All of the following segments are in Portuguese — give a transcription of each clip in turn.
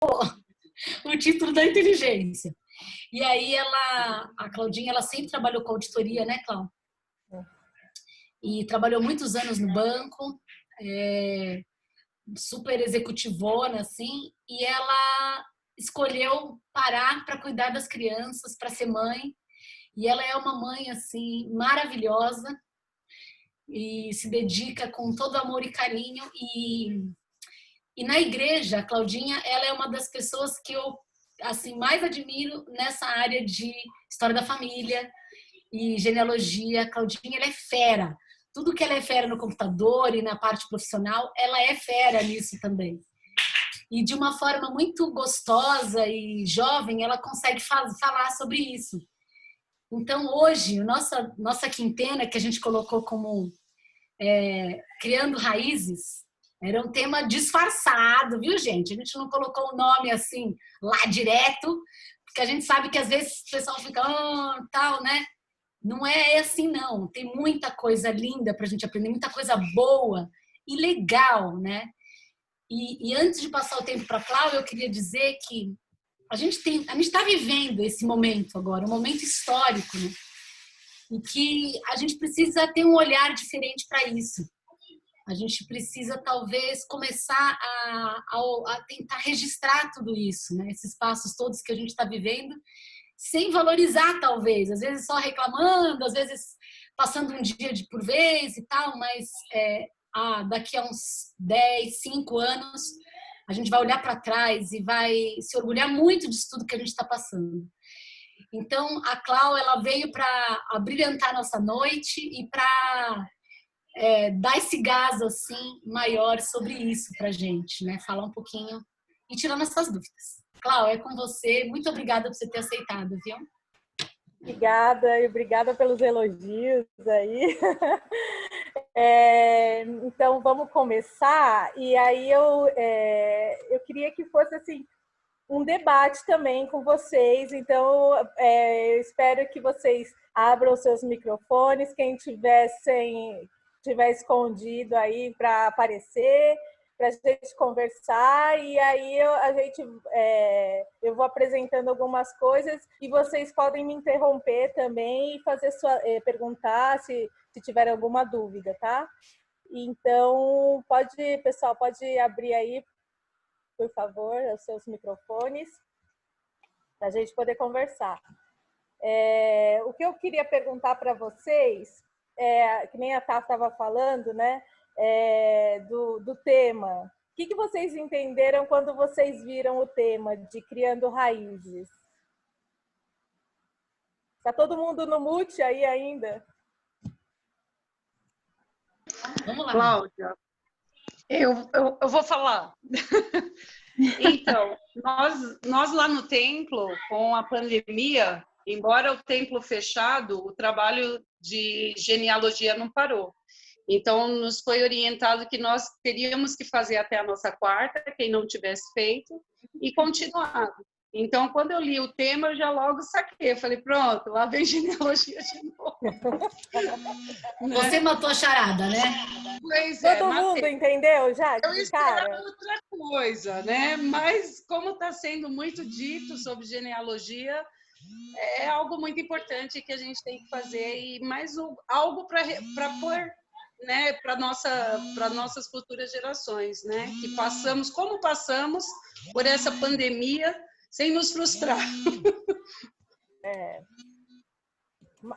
o título da inteligência. E aí a Claudinha, ela sempre trabalhou com auditoria, né, Cláudia? E trabalhou muitos anos no banco, super executivona, assim, e ela escolheu parar para cuidar das crianças, para ser mãe. E ela é uma mãe, assim, maravilhosa e se dedica com todo amor e carinho. E na igreja, a Claudinha, ela é uma das pessoas que eu assim mais admiro nessa área de história da família e genealogia. A Claudinha, ela é fera. Tudo que ela é fera no computador e na parte profissional, ela é fera nisso também. E de uma forma muito gostosa e jovem, ela consegue falar sobre isso. Então, hoje, nossa quintena, que a gente colocou como Criando Raízes, era um tema disfarçado, viu, gente? A gente não colocou o nome assim lá direto, porque a gente sabe que às vezes o pessoal fica, tal, né? Não é assim, não. Tem muita coisa linda para a gente aprender, muita coisa boa e legal, né? E antes de passar o tempo para a Cláudia, eu queria dizer que a gente está vivendo esse momento agora, um momento histórico, né? E que a gente precisa ter um olhar diferente para isso. A gente precisa, talvez, começar a tentar registrar tudo isso, né? Esses passos todos que a gente está vivendo, sem valorizar, talvez. Às vezes só reclamando, às vezes passando um dia por vez e tal, mas daqui a uns 10, 5 anos, a gente vai olhar para trás e vai se orgulhar muito disso tudo que a gente está passando. Então, a Clau, ela veio para abrilhantar nossa noite e para dar esse gás assim maior sobre isso para a gente, né? Falar um pouquinho e tirar nossas dúvidas. Clau, é com você. Muito obrigada por você ter aceitado, viu? Obrigada e obrigada pelos elogios aí. Então, vamos começar. E aí eu queria que fosse assim um debate também com vocês. Então, eu espero que vocês abram os seus microfones. Quem tiver escondido aí para aparecer, para a gente conversar. E aí eu vou apresentando algumas coisas e vocês podem me interromper também e fazer perguntar se tiver alguma dúvida, tá? Então, pessoal, pode abrir aí, por favor, os seus microfones, para a gente poder conversar. O que eu queria perguntar para vocês, que nem a Tata estava falando, né, do tema. O que vocês entenderam quando vocês viram o tema de Criando Raízes? Está todo mundo no mute aí ainda? Vamos lá. Cláudia, eu vou falar. Então, nós lá no templo, com a pandemia, embora o templo fechado, o trabalho de genealogia não parou. Então, nos foi orientado que nós teríamos que fazer até a nossa quarta, quem não tivesse feito, e continuar. Então, quando eu li o tema, eu já logo saquei. Eu falei, pronto, lá vem genealogia de novo. Você matou a charada, né? Pois Todo mundo entendeu já? Eu esperava outra coisa, né? Mas como está sendo muito dito sobre genealogia, é algo muito importante que a gente tem que fazer e mais algo para pôr, né, para nossas futuras gerações, né? Que passamos por essa pandemia sem nos frustrar.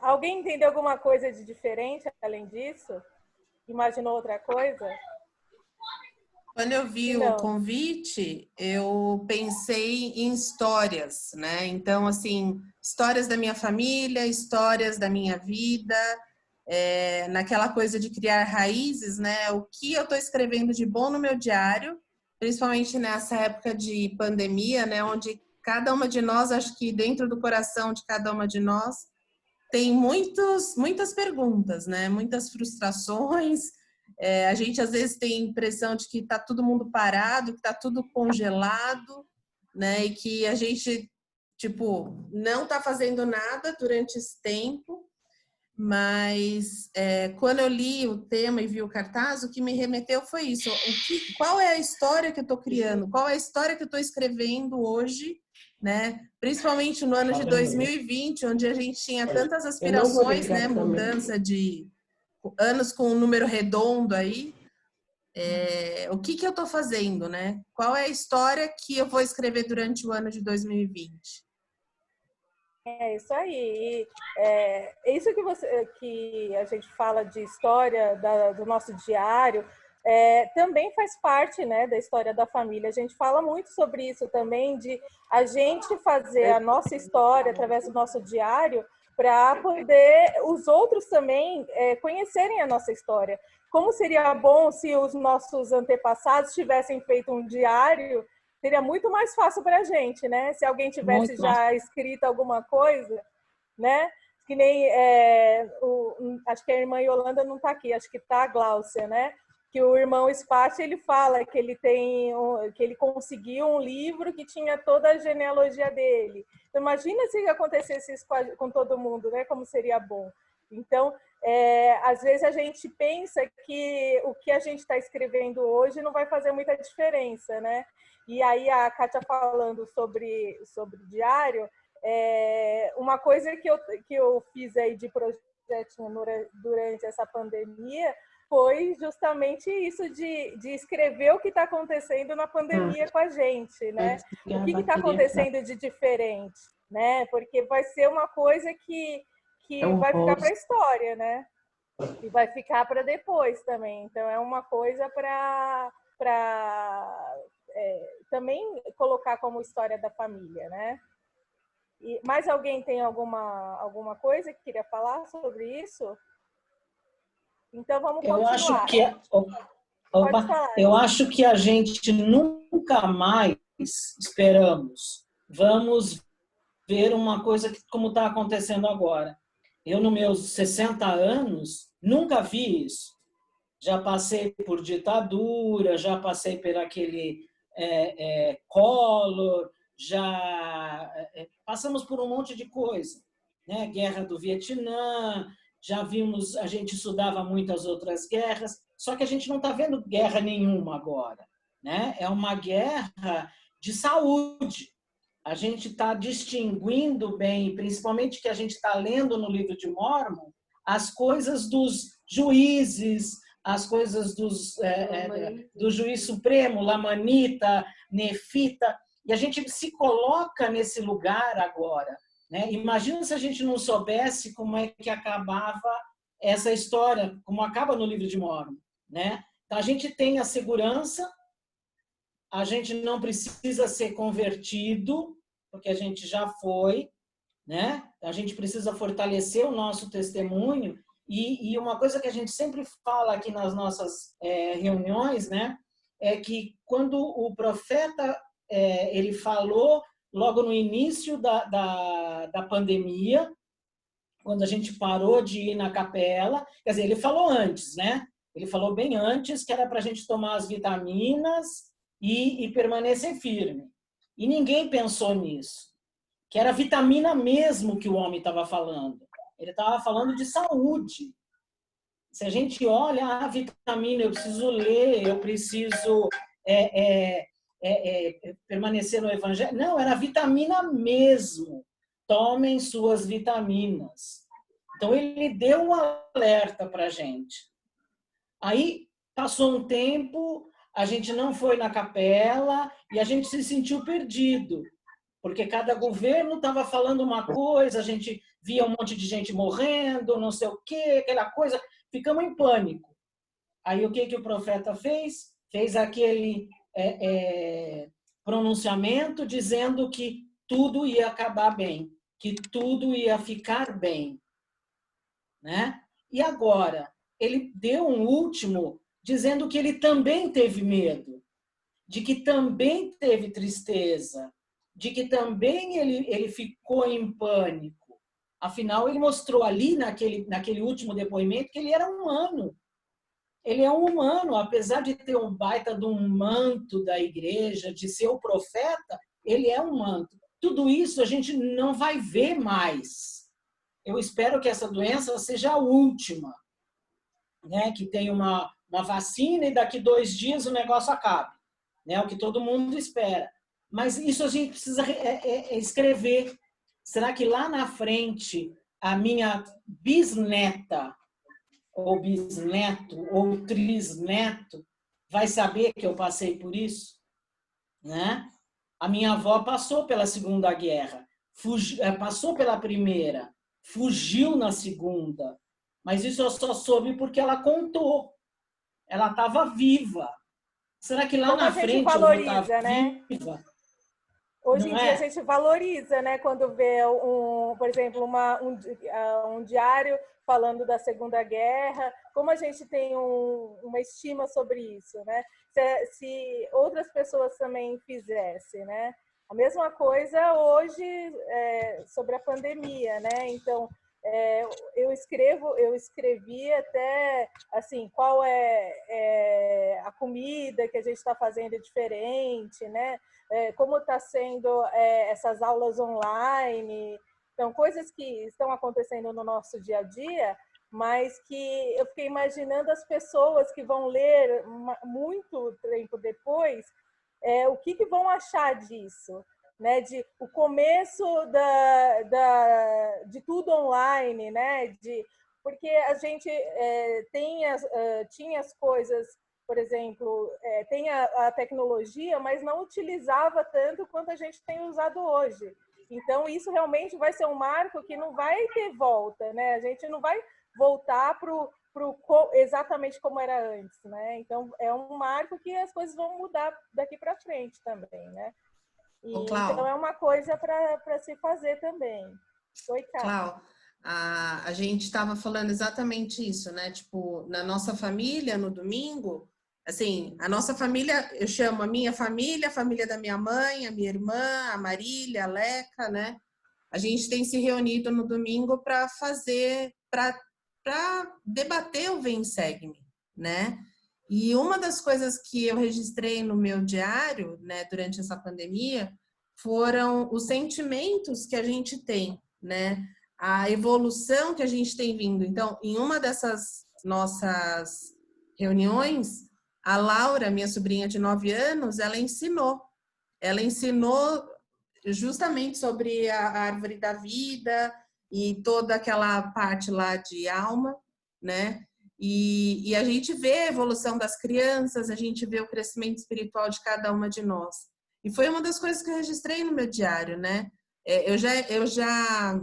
Alguém entendeu alguma coisa de diferente além disso? Imaginou outra coisa? Quando eu vi o convite, eu pensei em histórias, né? Então, assim, histórias da minha família, histórias da minha vida, naquela coisa de criar raízes, né? O que eu estou escrevendo de bom no meu diário, principalmente nessa época de pandemia, né? Onde cada uma de nós, acho que dentro do coração de cada uma de nós, tem muitas perguntas, né? Muitas frustrações. A gente às vezes tem a impressão de que está todo mundo parado, que está tudo congelado, né? E que a gente, tipo, não está fazendo nada durante esse tempo. mas quando eu li o tema e vi o cartaz, o que me remeteu foi isso. Qual é a história que eu estou criando? Qual é a história que eu estou escrevendo hoje, né? Principalmente no ano de 2020, onde a gente tinha tantas aspirações, né? Mudança de anos com um número redondo aí. O que eu estou fazendo, né? Qual é a história que eu vou escrever durante o ano de 2020? É isso aí. Isso que a gente fala de história do nosso diário, também faz parte, né, da história da família. A gente fala muito sobre isso também, de a gente fazer a nossa história através do nosso diário para poder os outros também conhecerem a nossa história. Como seria bom se os nossos antepassados tivessem feito um diário. Seria muito mais fácil para a gente, né? Se alguém tivesse já escrito alguma coisa, né? Que nem acho que a irmã Yolanda não está aqui, acho que está a Gláucia, né? Que o irmão Spati, ele fala que que ele conseguiu um livro que tinha toda a genealogia dele. Então, imagina se acontecesse isso com todo mundo, né? Como seria bom. Então, às vezes a gente pensa que o que a gente está escrevendo hoje não vai fazer muita diferença, né? E aí a Kátia falando sobre o diário, uma coisa que eu fiz aí de projetinho durante essa pandemia foi justamente isso de escrever o que está acontecendo na pandemia com a gente, né? O que está acontecendo de diferente, né? Porque vai ser uma coisa que vai ficar para a história, né? E vai ficar para depois também. Então, é uma coisa para também colocar como história da família, né? E mais alguém tem alguma coisa que queria falar sobre isso? Então, vamos continuar. Eu acho que a gente nunca mais esperamos. Vamos ver uma coisa como está acontecendo agora. Eu, nos meus 60 anos, nunca vi isso. Já passei por ditadura, já passei por aquele Collor, já passamos por um monte de coisa, né? Guerra do Vietnã, já vimos, a gente estudava muitas outras guerras, só que a gente não está vendo guerra nenhuma agora, né? É uma guerra de saúde. A gente está distinguindo bem, principalmente que a gente está lendo no livro de Mórmon, as coisas dos juízes, as coisas do juiz supremo, Lamanita, Nefita, e a gente se coloca nesse lugar agora, né? Imagina se a gente não soubesse como é que acabava essa história, como acaba no livro de Mórmon, né? Então, a gente tem a segurança, a gente não precisa ser convertido, porque a gente já foi, né? A gente precisa fortalecer o nosso testemunho. E uma coisa que a gente sempre fala aqui nas nossas reuniões, né, é que quando o profeta ele falou logo no início da pandemia, quando a gente parou de ir na capela, quer dizer, ele falou antes, né? Ele falou bem antes que era para a gente tomar as vitaminas e permanecer firme. E ninguém pensou nisso, que era vitamina mesmo que o homem estava falando. Ele estava falando de saúde. Se a gente olha a vitamina, eu preciso ler, eu preciso permanecer no evangelho. Não, era vitamina mesmo. Tomem suas vitaminas. Então, ele deu um alerta para a gente. Aí, passou um tempo, a gente não foi na capela e a gente se sentiu perdido. Porque cada governo estava falando uma coisa, a gente via um monte de gente morrendo, não sei o quê, aquela coisa, ficamos em pânico. Aí o que o profeta fez? Fez aquele pronunciamento dizendo que tudo ia acabar bem, que tudo ia ficar bem, né? E agora, ele deu um último dizendo que ele também teve medo, de que também teve tristeza, de que também ele ficou em pânico. Afinal, ele mostrou ali, naquele último depoimento, que ele era humano. Ele é um humano, apesar de ter um baita de um manto da igreja, de ser o profeta, ele é um manto. Tudo isso a gente não vai ver mais. eu espero que essa doença seja a última, né? Que tenha uma vacina e daqui 2 dias o negócio acabe, né? O que todo mundo espera. Mas isso a gente precisa escrever. Será que lá na frente a minha bisneta, ou bisneto, ou trisneto, vai saber que eu passei por isso? Né? A minha avó passou pela Segunda Guerra, passou pela Primeira, fugiu na Segunda, mas isso eu só soube porque ela contou. Ela estava viva. Será que lá Como a na gente frente eu vou valoriza, estar né? viva? Hoje Não em dia a é? gente valoriza, né? Quando vê, por exemplo, um diário falando da Segunda Guerra, como a gente tem uma estima sobre isso, né? Se outras pessoas também fizessem, né? A mesma coisa hoje sobre a pandemia, né? Então, eu escrevi até assim, qual é a comida que a gente está fazendo diferente, né? Como está sendo essas aulas online. Então, coisas que estão acontecendo no nosso dia a dia, mas que eu fiquei imaginando as pessoas que vão ler muito tempo depois, o que vão achar disso, né? De o começo de tudo online, né? Porque a gente tinha as coisas, por exemplo, tem a tecnologia, mas não utilizava tanto quanto a gente tem usado hoje. Então, isso realmente vai ser um marco que não vai ter volta, né? A gente não vai voltar para exatamente como era antes, né? Então, é um marco que as coisas vão mudar daqui para frente também, né? Ô, Então, Clau, é uma coisa para se fazer também. Oi, Cá. Clau, a gente estava falando exatamente isso, né? Tipo, na nossa família, no domingo, assim, a nossa família, eu chamo a família da minha mãe, a minha irmã, a Marília, a Leca, né? A gente tem se reunido no domingo para debater o Vem Segue-me, né? E uma das coisas que eu registrei no meu diário, né, durante essa pandemia, foram os sentimentos que a gente tem, né? A evolução que a gente tem vindo. Então, em uma dessas nossas reuniões, a Laura, minha sobrinha de 9 anos, ela ensinou justamente sobre a árvore da vida e toda aquela parte lá de alma, né? E a gente vê a evolução das crianças, a gente vê o crescimento espiritual de cada uma de nós. E foi uma das coisas que eu registrei no meu diário, né? Eu já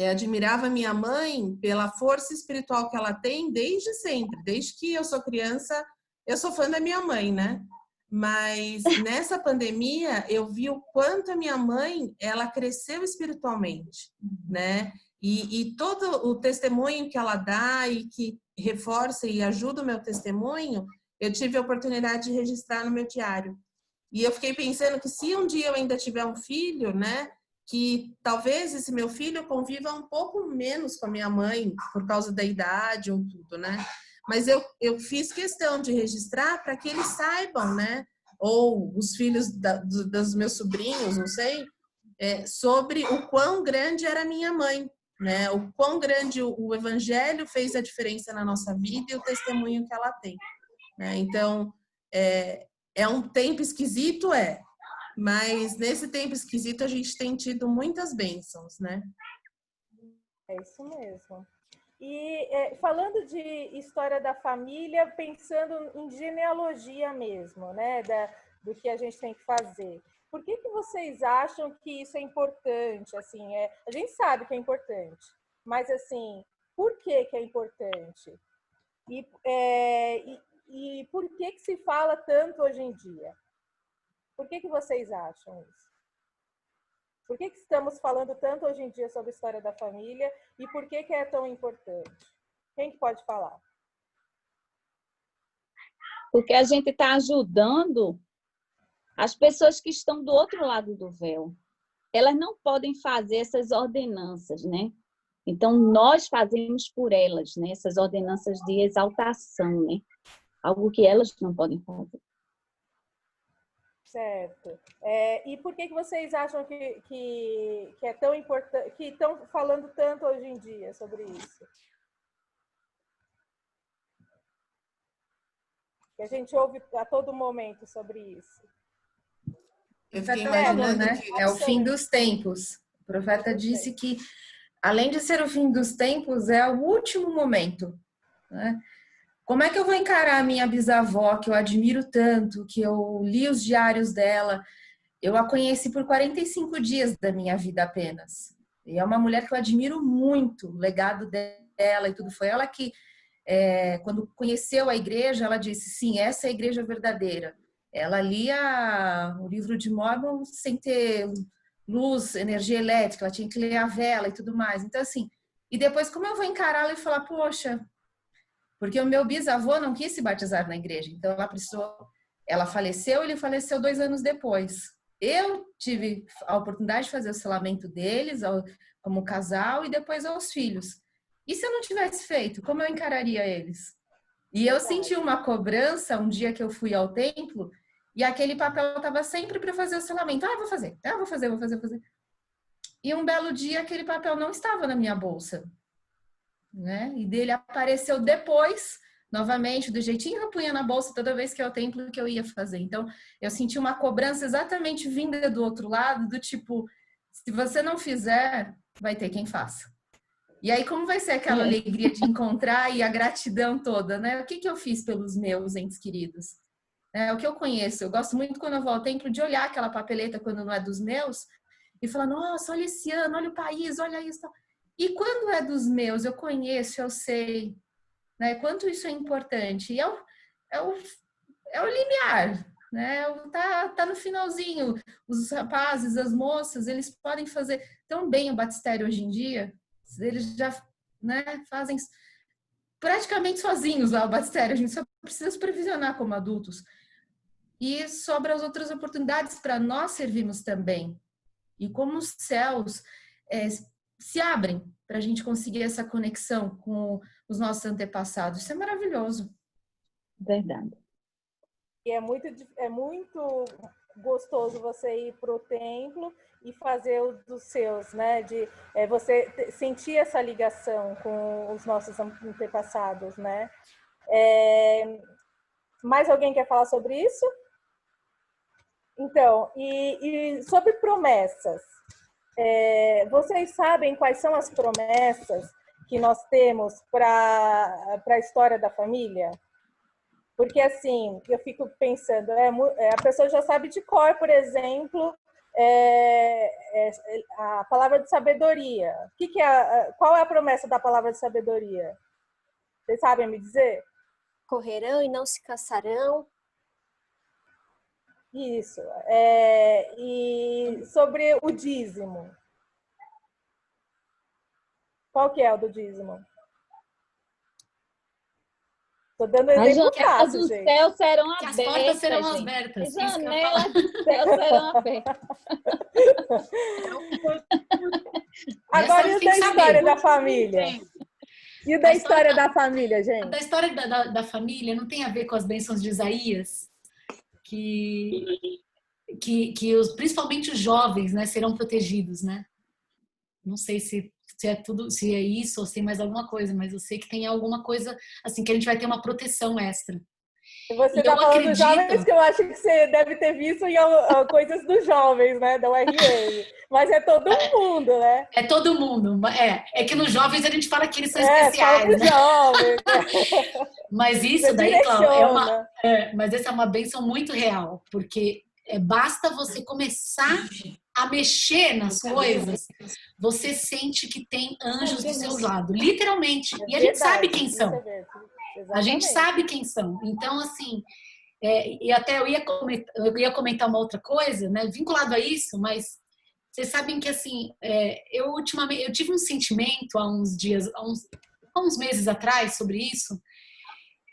admirava minha mãe pela força espiritual que ela tem desde sempre, desde que eu sou criança, eu sou fã da minha mãe, né? Mas nessa pandemia eu vi o quanto a minha mãe ela cresceu espiritualmente, né? E todo o testemunho que ela dá e que reforça e ajuda o meu testemunho, eu tive a oportunidade de registrar no meu diário. E eu fiquei pensando que se um dia eu ainda tiver um filho, né? Que talvez esse meu filho conviva um pouco menos com a minha mãe por causa da idade ou tudo, né? Mas eu fiz questão de registrar para que eles saibam, né? Ou os filhos dos meus sobrinhos, não sei, sobre o quão grande era a minha mãe, né? O quão grande o evangelho fez a diferença na nossa vida e o testemunho que ela tem, né? Então, é um tempo esquisito, mas nesse tempo esquisito a gente tem tido muitas bênçãos, né? É isso mesmo. E falando de história da família, pensando em genealogia mesmo, né, do que a gente tem que fazer. Por que vocês acham que isso é importante? Assim, a gente sabe que é importante, mas assim, por que é importante? E por que se fala tanto hoje em dia? Por que vocês acham isso? Por que estamos falando tanto hoje em dia sobre a história da família e por que é tão importante? Quem que pode falar? Porque a gente está ajudando as pessoas que estão do outro lado do véu. Elas não podem fazer essas ordenanças, né? Então, nós fazemos por elas, né? Essas ordenanças de exaltação, né? Algo que elas não podem fazer. Certo. E por que vocês acham que é tão importante, que estão falando tanto hoje em dia sobre isso? Que a gente ouve a todo momento sobre isso. Eu Você fiquei falou, imaginando né? que... É o fim dos tempos. O profeta disse que, além de ser o fim dos tempos, é o último momento, né? Como é que eu vou encarar a minha bisavó, que eu admiro tanto, que eu li os diários dela? Eu a conheci por 45 dias da minha vida apenas. E é uma mulher que eu admiro muito, o legado dela e tudo. Foi ela que, quando conheceu a igreja, ela disse, sim, essa é a igreja verdadeira. Ela lia o livro de Mórmon sem ter luz, energia elétrica, ela tinha que ler a vela e tudo mais. Então, assim, e depois como eu vou encará-la e falar, poxa, porque o meu bisavô não quis se batizar na igreja, então ela faleceu, ele faleceu 2 anos depois. Eu tive a oportunidade de fazer o selamento deles como casal e depois aos filhos. E se eu não tivesse feito, como eu encararia eles? E eu senti uma cobrança um dia que eu fui ao templo e aquele papel estava sempre para fazer o selamento. Vou fazer. Vou fazer. E um belo dia aquele papel não estava na minha bolsa, né? E dele apareceu depois, novamente, do jeitinho que eu punha na bolsa toda vez que é o templo que eu ia fazer. Então, eu senti uma cobrança exatamente vinda do outro lado, do tipo, se você não fizer, vai ter quem faça. E aí, como vai ser aquela alegria de encontrar e a gratidão toda, né? O que eu fiz pelos meus entes queridos? O que eu conheço. Eu gosto muito, quando eu vou ao templo, de olhar aquela papeleta quando não é dos meus e falar, nossa, olha esse ano, olha o país, olha isso. E quando é dos meus, eu conheço, eu sei, né? Quanto isso é importante. E é o limiar, né? Tá no finalzinho. Os rapazes, as moças, eles podem fazer tão bem o batistério hoje em dia. Eles já, né, fazem praticamente sozinhos lá o batistério. A gente só precisa supervisionar como adultos. E sobra as outras oportunidades para nós servirmos também. E como os céus se abrem para a gente conseguir essa conexão com os nossos antepassados. Isso é maravilhoso. Verdade. E é muito gostoso você ir para o templo e fazer o dos seus, né? De você sentir essa ligação com os nossos antepassados, né? Mais alguém quer falar sobre isso? Então, e sobre promessas. Vocês sabem quais são as promessas que nós temos para a história da família? Porque, assim, eu fico pensando, a pessoa já sabe de cor, por exemplo, a palavra de sabedoria. Qual é a promessa da palavra de sabedoria? Vocês sabem me dizer? Correrão e não se cansarão. Isso. E sobre o dízimo. Qual que é o do dízimo? Estou dando exemplo fácil, os gente. céus serão Que abertas, as portas serão gente. abertas. As janelas dos céus serão abertas. Agora, e o da história da família? E o da história da família, gente? Da história da família não tem a ver com as bênçãos de Isaías, que principalmente os jovens, né, serão protegidos, né? Não sei se é isso ou se tem mais alguma coisa, mas eu sei que tem alguma coisa assim que a gente vai ter uma proteção extra. Você está falando dos jovens, que eu acho que você deve ter visto em coisas dos jovens, né, da URM. Mas é todo mundo, né? É todo mundo. É que nos jovens a gente fala que eles são especiais, né? Jovens. Mas isso daí, Cláudia, mas essa é uma bênção muito real, porque basta você começar a mexer nas coisas, você sente que tem anjos do seu lado, literalmente. E a gente sabe quem são. A gente sabe quem são. Então, assim, e até eu ia comentar uma outra coisa, né, vinculado a isso, mas vocês sabem que, assim, eu tive um sentimento há uns meses atrás sobre isso,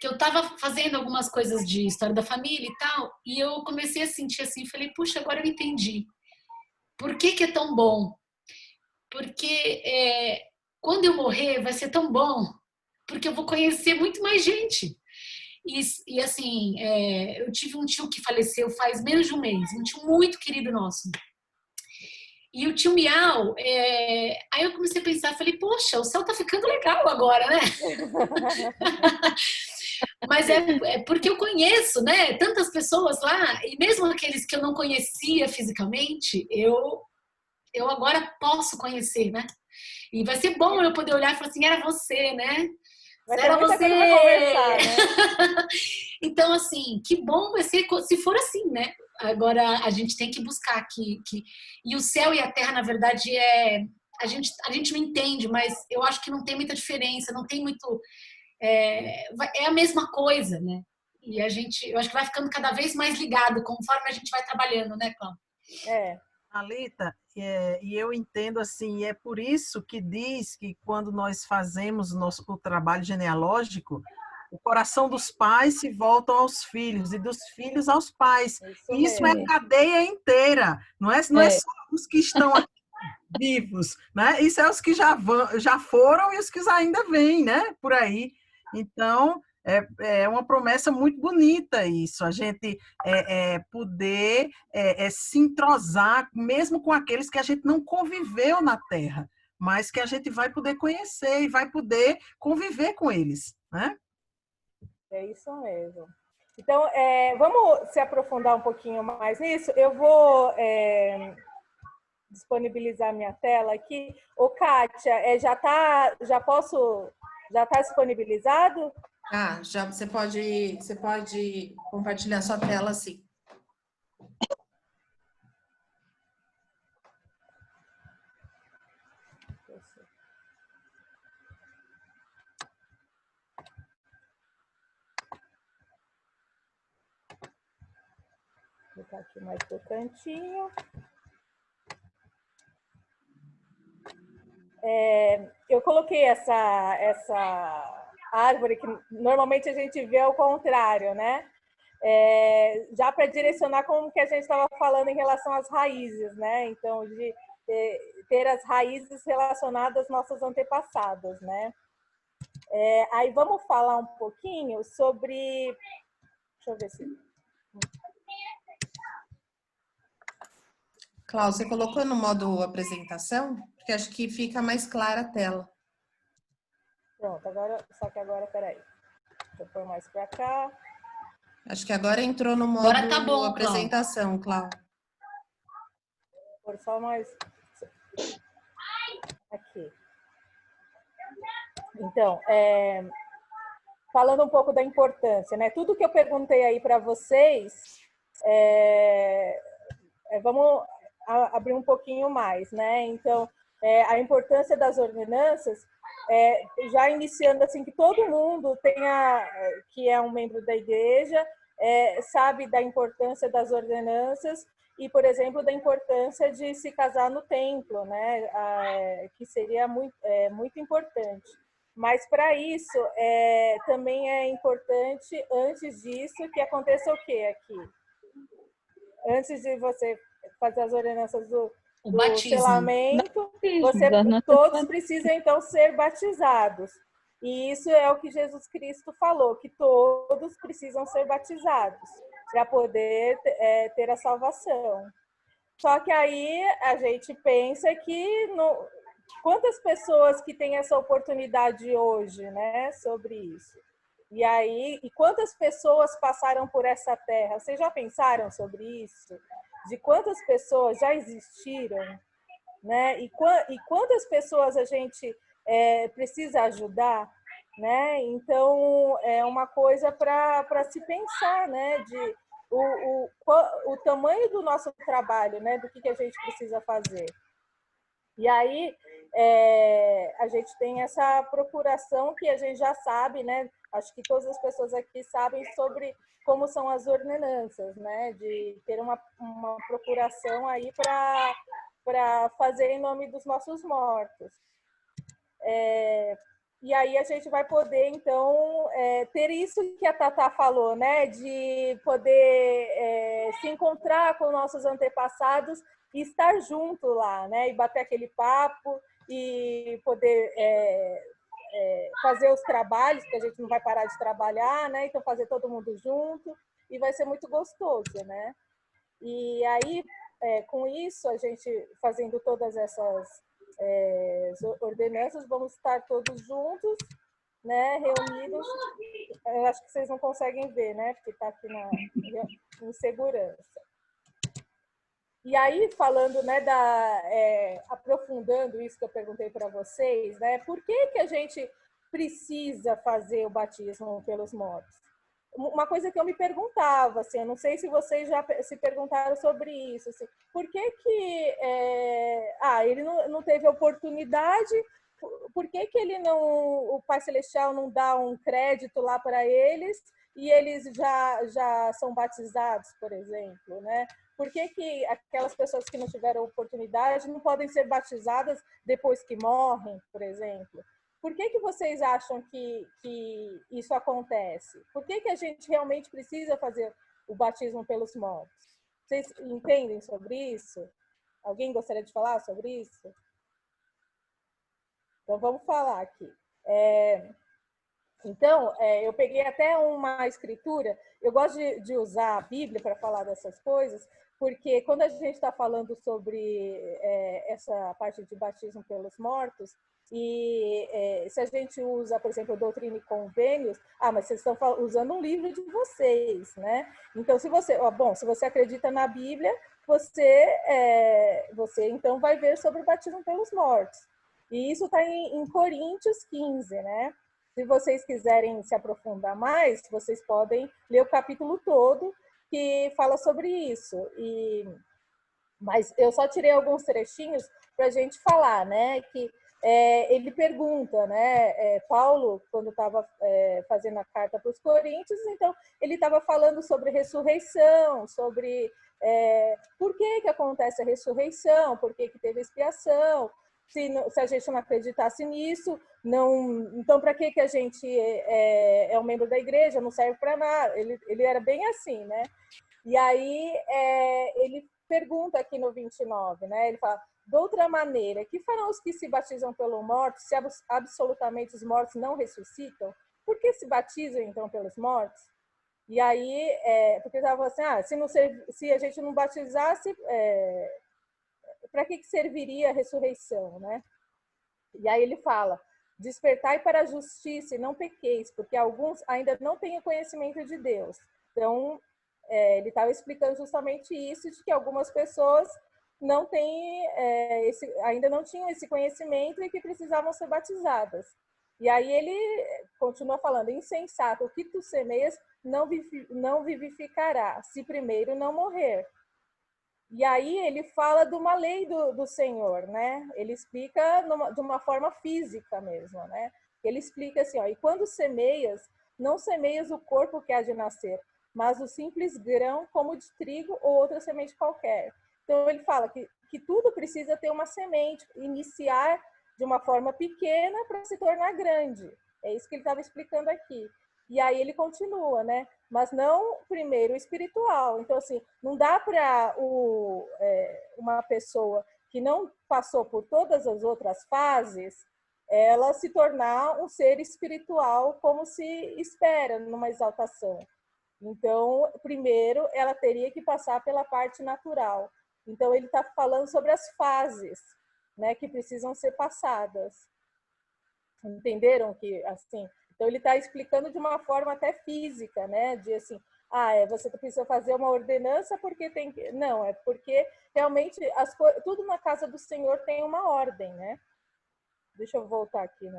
que eu estava fazendo algumas coisas de história da família e tal, e eu comecei a sentir assim, falei, puxa, agora eu entendi. Por que é tão bom? Porque quando eu morrer vai ser tão bom, porque eu vou conhecer muito mais gente. E assim, eu tive um tio que faleceu faz menos de um mês, um tio muito querido nosso. E o tio Miau, aí eu comecei a pensar, falei, poxa, o céu tá ficando legal agora, né? Mas é porque eu conheço, né, tantas pessoas lá, e mesmo aqueles que eu não conhecia fisicamente, eu agora posso conhecer, né? E vai ser bom eu poder olhar e falar assim, era você, né? Vai ter Era muita você! coisa pra conversar, né? Então, assim, que bom vai ser se for assim, né? Agora, a gente tem que buscar E o céu e a terra, na verdade, a gente não entende, mas eu acho que não tem muita diferença, não tem muito... É a mesma coisa, né? E eu acho que vai ficando cada vez mais ligado conforme a gente vai trabalhando, né, Cláudia? Alita, e eu entendo assim, é por isso que diz que quando nós fazemos o trabalho genealógico, o coração dos pais se volta aos filhos e dos filhos aos pais. Isso é a cadeia inteira, não é só os que estão aqui vivos, né? Isso é os que já foram e os que ainda vêm, né? Por aí. Então, é uma promessa muito bonita isso, a gente poder se entrosar, mesmo com aqueles que a gente não conviveu na Terra, mas que a gente vai poder conhecer e vai poder conviver com eles, né? É isso mesmo. Então, vamos se aprofundar um pouquinho mais nisso. Eu vou disponibilizar minha tela aqui. Ô, Kátia, já está disponibilizado? Já você pode compartilhar sua tela, sim. Vou botar aqui mais pro cantinho. Eu coloquei essa árvore que normalmente a gente vê ao contrário, né? Já para direcionar como que a gente estava falando em relação às raízes, né? Então, de ter as raízes relacionadas às nossas antepassadas, né? Aí vamos falar um pouquinho sobre... Deixa eu ver se... Cláudia, você colocou no modo apresentação? Porque acho que fica mais clara a tela. Pronto, só que agora, peraí. Deixa eu pôr mais para cá. Acho que agora entrou no modo Agora tá bom, apresentação, Cláudia. Vou pôr só mais... Aqui. Então, falando um pouco da importância, né? Tudo que eu perguntei aí para vocês, vamos abrir um pouquinho mais, né? Então, a importância das ordenanças, já iniciando assim, que todo mundo que é um membro da igreja, sabe da importância das ordenanças e, por exemplo, da importância de se casar no templo, né? Que seria muito importante. Mas, para isso, também é importante, antes disso, que aconteça o quê aqui? Antes de você fazer as ordenanças do selamento, todos precisam, então, ser batizados. E isso é o que Jesus Cristo falou, que todos precisam ser batizados para poder ter a salvação. Só que aí a gente pensa que... Quantas pessoas que têm essa oportunidade hoje, né, sobre isso? E quantas pessoas passaram por essa terra? Vocês já pensaram sobre isso? De quantas pessoas já existiram, né? E quantas pessoas a gente precisa ajudar, né? Então, é uma coisa para se pensar, né? De o tamanho do nosso trabalho, né? Do que a gente precisa fazer. E aí, a gente tem essa procuração que a gente já sabe, né? Acho que todas as pessoas aqui sabem sobre como são as ordenanças, né? De ter uma procuração aí para fazer em nome dos nossos mortos. E aí a gente vai poder, então, ter isso que a Tatá falou, né? De poder se encontrar com nossos antepassados e estar junto lá, né? E bater aquele papo e poder fazer os trabalhos, porque a gente não vai parar de trabalhar, né? Então fazer todo mundo junto e vai ser muito gostoso, né? E aí, com isso, a gente fazendo todas essas ordenanças, vamos estar todos juntos, né? Reunidos. Eu acho que vocês não conseguem ver, né? Porque está aqui em segurança. E aí, falando, né, aprofundando isso que eu perguntei para vocês, né? Por que a gente precisa fazer o batismo pelos mortos? Uma coisa que eu me perguntava, assim, eu não sei se vocês já se perguntaram sobre isso, assim, por que ele não teve oportunidade, por que ele não, o Pai Celestial não dá um crédito lá para eles e eles já são batizados, por exemplo, né? Por que aquelas pessoas que não tiveram oportunidade não podem ser batizadas depois que morrem, por exemplo? Por que vocês acham que isso acontece? Por que a gente realmente precisa fazer o batismo pelos mortos? Vocês entendem sobre isso? Alguém gostaria de falar sobre isso? Então, vamos falar aqui. Então, eu peguei até uma escritura, eu gosto de usar a Bíblia para falar dessas coisas, porque quando a gente está falando sobre essa parte de batismo pelos mortos, e se a gente usa, por exemplo, Doutrina e Convênios, mas vocês estão usando um livro de vocês, né? Então, se você acredita na Bíblia, você então vai ver sobre o batismo pelos mortos. E isso está em Coríntios 15, né? Se vocês quiserem se aprofundar mais, vocês podem ler o capítulo todo que fala sobre isso. Mas eu só tirei alguns trechinhos para a gente falar, né? Que ele pergunta, né? Paulo, quando estava fazendo a carta para os Coríntios, então ele estava falando sobre ressurreição, sobre por que acontece a ressurreição, por que teve expiação. Se a gente não acreditasse nisso, então para que a gente é um membro da igreja? Não serve para nada. Ele era bem assim, né? E aí ele pergunta aqui no 29, né? Ele fala: de outra maneira, que farão os que se batizam pelo morto, se absolutamente os mortos não ressuscitam? Por que se batizam então pelos mortos? E aí, porque ele estava assim, se a gente não batizasse, para que serviria a ressurreição, né? E aí ele fala: despertai para a justiça e não pequeis, porque alguns ainda não têm o conhecimento de Deus. Então, ele estava explicando justamente isso, de que algumas pessoas não têm, ainda não tinham esse conhecimento e que precisavam ser batizadas. E aí ele continua falando: insensato, o que tu semeias não vivificará, se primeiro não morrer. E aí ele fala de uma lei do Senhor, né? Ele explica de uma forma física mesmo, né? Ele explica assim, e quando semeias, não semeias o corpo que há de nascer, mas o simples grão como de trigo ou outra semente qualquer. Então ele fala que tudo precisa ter uma semente, iniciar de uma forma pequena para se tornar grande. É isso que ele estava explicando aqui. E aí ele continua, né? Mas não primeiro o espiritual. Então, assim, não dá para uma pessoa que não passou por todas as outras fases, ela se tornar um ser espiritual como se espera numa exaltação. Então, primeiro, ela teria que passar pela parte natural. Então, ele está falando sobre as fases, né, que precisam ser passadas. Entenderam que, assim... Então, ele está explicando de uma forma até física, né? De assim, você precisa fazer uma ordenança porque tem que... Não, é porque realmente tudo na casa do Senhor tem uma ordem, né? Deixa eu voltar aqui.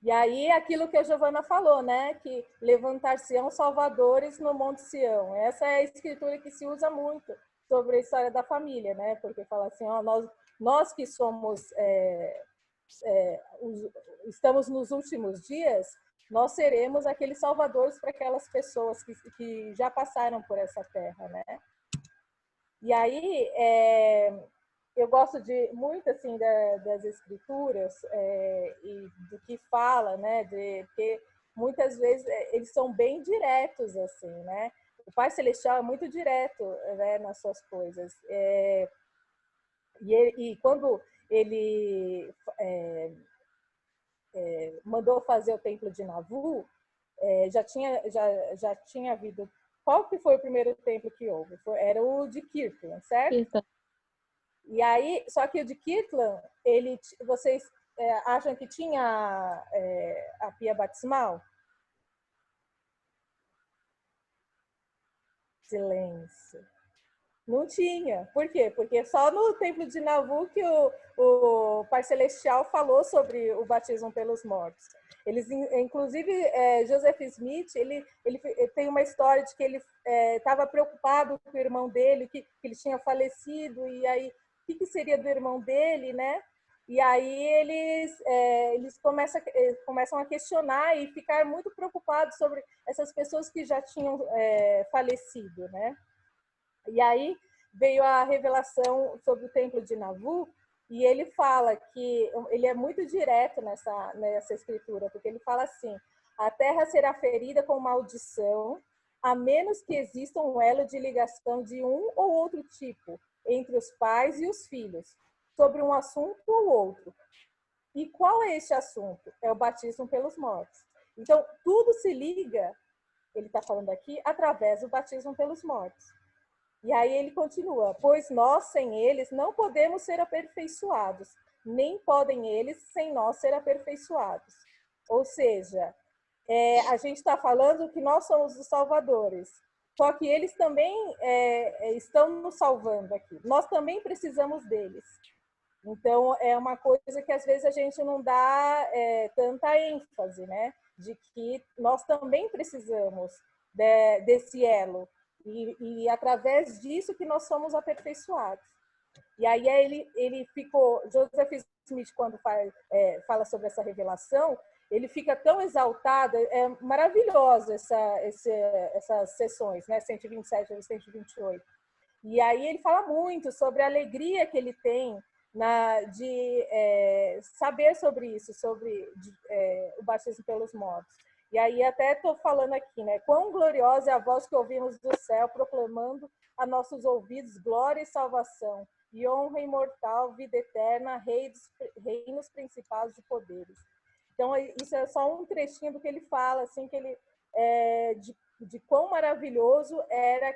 E aí, aquilo que a Giovana falou, né? Que levantar-se-ão salvadores no Monte Sião. Essa é a escritura que se usa muito sobre a história da família, né? Porque fala assim, nós que somos... estamos nos últimos dias, nós seremos aqueles salvadores para aquelas pessoas que já passaram por essa terra, né? E aí, eu gosto muito assim das escrituras e do que fala, né? Porque muitas vezes eles são bem diretos, assim, né? O Pai Celestial é muito direto, né, nas suas coisas. E quando ele mandou fazer o templo de Navu, já tinha havido... Qual que foi o primeiro templo que houve? Era o de Kirtland, certo? E aí, só que o de Kirtland, vocês acham que tinha a pia batismal? Silêncio. Não tinha. Por quê? Porque só no templo de Navu que o Pai Celestial falou sobre o batismo pelos mortos. Eles, inclusive, Joseph Smith, ele tem uma história de que ele estava preocupado com o irmão dele, que ele tinha falecido, e aí, o que seria do irmão dele, né? E aí eles começam a questionar e ficar muito preocupados sobre essas pessoas que já tinham falecido, né? E aí veio a revelação sobre o templo de Navu, e ele fala que ele é muito direto nessa escritura, porque ele fala assim: a terra será ferida com maldição, a menos que exista um elo de ligação de um ou outro tipo entre os pais e os filhos, sobre um assunto ou outro. E qual é este assunto? É o batismo pelos mortos. Então, tudo se liga, ele está falando aqui, através do batismo pelos mortos. E aí ele continua: pois nós, sem eles, não podemos ser aperfeiçoados, nem podem eles, sem nós, ser aperfeiçoados. Ou seja, a gente está falando que nós somos os salvadores, só que eles também estão nos salvando aqui. Nós também precisamos deles. Então, é uma coisa que às vezes a gente não dá tanta ênfase, né? De que nós também precisamos desse elo. E através disso que nós somos aperfeiçoados. E aí ele ficou... Joseph Smith, quando fala sobre essa revelação, ele fica tão exaltado, é maravilhoso essas sessões, né? 127 e 128. E aí ele fala muito sobre a alegria que ele tem de saber sobre isso, sobre o batismo pelos mortos. E aí até estou falando aqui, né? Quão gloriosa é a voz que ouvimos do céu, proclamando a nossos ouvidos glória e salvação, e honra imortal, vida eterna, reinos principais de poderes. Então, isso é só um trechinho do que ele fala, assim, que ele, de quão maravilhoso era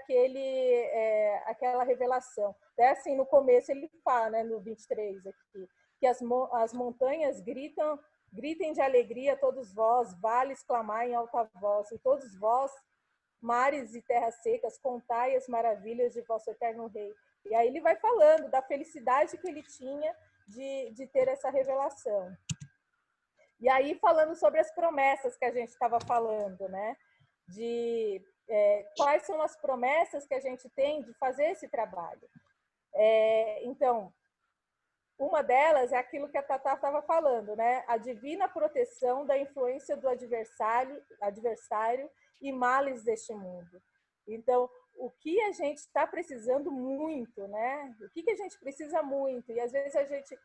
aquela revelação. Até assim, no começo ele fala, né, no 23 aqui, que as montanhas gritem de alegria todos vós, vales clamai em alta voz, e todos vós, mares e terras secas, contai as maravilhas de vosso eterno rei. E aí ele vai falando da felicidade que ele tinha de ter essa revelação. E aí falando sobre as promessas que a gente estava falando, né? De quais são as promessas que a gente tem de fazer esse trabalho. Então, uma delas é aquilo que a Tatá estava falando, né? A divina proteção da influência do adversário e males deste mundo. Então, o que a gente está precisando muito, né? O que a gente precisa muito? E às vezes a gente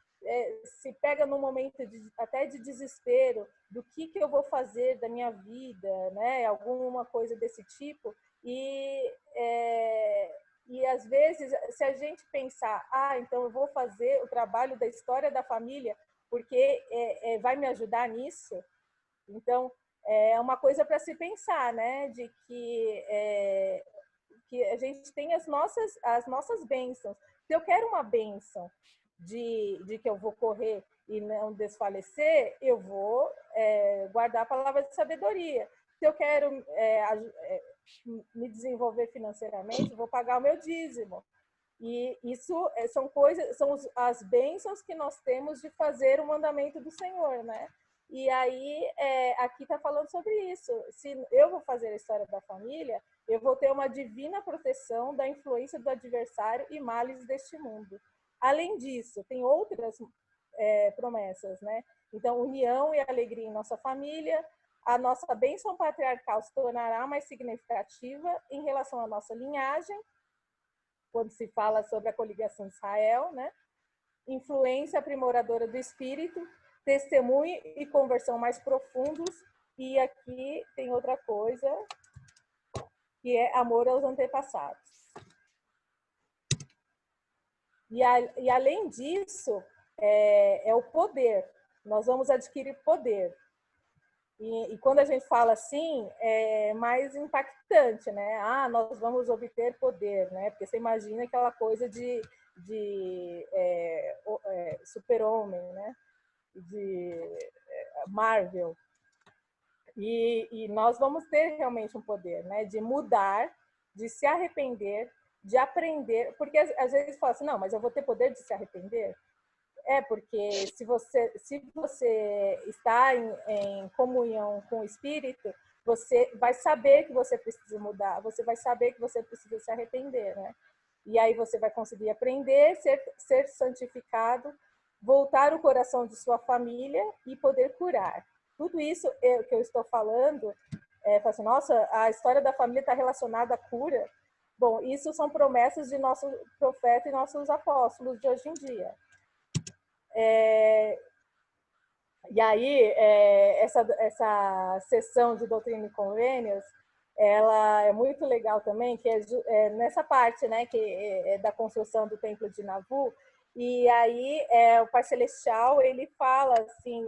se pega num momento até de desespero do que eu vou fazer da minha vida, né? Alguma coisa desse tipo. E às vezes, se a gente pensar, então eu vou fazer o trabalho da história da família porque vai me ajudar nisso, então é uma coisa para se pensar, né? De que a gente tem as nossas bênçãos. Se eu quero uma bênção de que eu vou correr e não desfalecer, eu vou guardar a palavra de sabedoria. Se eu quero me desenvolver financeiramente, vou pagar o meu dízimo. E isso são as bênçãos que nós temos de fazer o mandamento do Senhor, né? E aí, aqui está falando sobre isso. Se eu vou fazer a história da família, eu vou ter uma divina proteção da influência do adversário e males deste mundo. Além disso, tem outras promessas, né? Então, união e alegria em nossa família, a nossa bênção patriarcal se tornará mais significativa em relação à nossa linhagem, quando se fala sobre a coligação de Israel, né? Influência aprimoradora do espírito, testemunho e conversão mais profundos, e aqui tem outra coisa, que é amor aos antepassados. E além disso, é o poder. Nós vamos adquirir poder. E quando a gente fala assim, é mais impactante, né? Ah, nós vamos obter poder, né? Porque você imagina aquela coisa de super-homem, né? De Marvel. E nós vamos ter realmente um poder, né? De mudar, de se arrepender, de aprender. Porque às vezes fala assim, não, mas eu vou ter poder de se arrepender? Porque se você está em comunhão com o Espírito, você vai saber que você precisa mudar, você vai saber que você precisa se arrepender, né? E aí você vai conseguir aprender, ser santificado, voltar o coração de sua família e poder curar. Tudo isso que eu estou falando, assim, nossa, a história da família está relacionada à cura. Bom, isso são promessas de nosso profeta e nossos apóstolos de hoje em dia. E aí, essa sessão de Doutrina e Convênios, ela é muito legal também, que é nessa parte, né, que é da construção do Templo de Navu. E aí, o Pai Celestial, ele fala assim,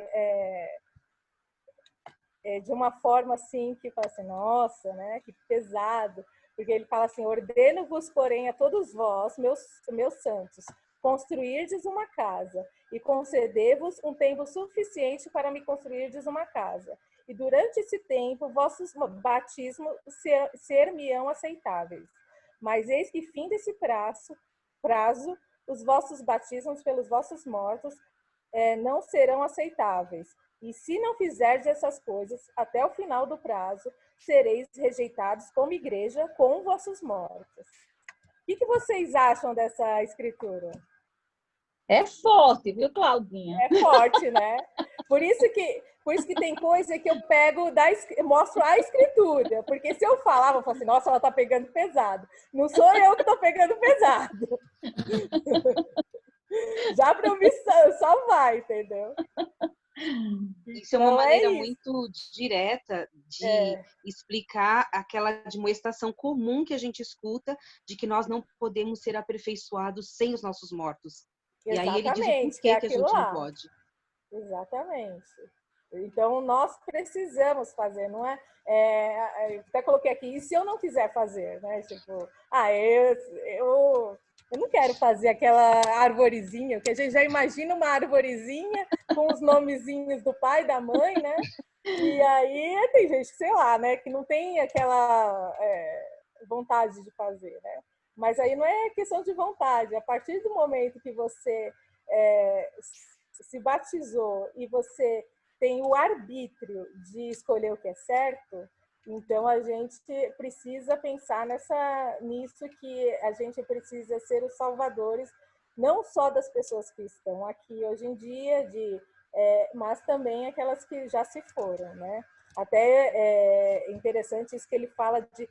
de uma forma assim, que fala assim, nossa, né, que pesado. Porque ele fala assim, ordeno-vos, porém, a todos vós, meus santos, construirdes uma casa e conceder-vos um tempo suficiente para me construirdes uma casa. E durante esse tempo, vossos batismos ser-me-ão aceitáveis. Mas eis que, fim desse prazo, os vossos batismos pelos vossos mortos não serão aceitáveis. E se não fizerdes essas coisas, até o final do prazo, sereis rejeitados como igreja com vossos mortos. O que vocês acham dessa escritura? É forte, viu, Claudinha? É forte, né? Por isso que tem coisa que eu pego, mostro a escritura. Porque se eu falar, vou falar assim, nossa, ela tá pegando pesado. Não sou eu que tô pegando pesado. Já para eu me salvar, entendeu? Isso é uma maneira muito direta de explicar aquela admoestação comum que a gente escuta de que nós não podemos ser aperfeiçoados sem os nossos mortos. Exatamente, e aí ele diz o porquê que a gente não pode. Exatamente. Então, nós precisamos fazer, não é? Eu até coloquei aqui, e se eu não quiser fazer, né? Tipo, eu não quero fazer aquela arvorezinha, que a gente já imagina uma arvorezinha com os nomezinhos do pai e da mãe, né? E aí tem gente que, sei lá, né? Que não tem aquela vontade de fazer, né? Mas aí não é questão de vontade. A partir do momento que você se batizou e você tem o arbítrio de escolher o que é certo, então a gente precisa pensar nisso, que a gente precisa ser os salvadores, não só das pessoas que estão aqui hoje em dia, mas também aquelas que já se foram, né? Até é interessante isso que ele fala de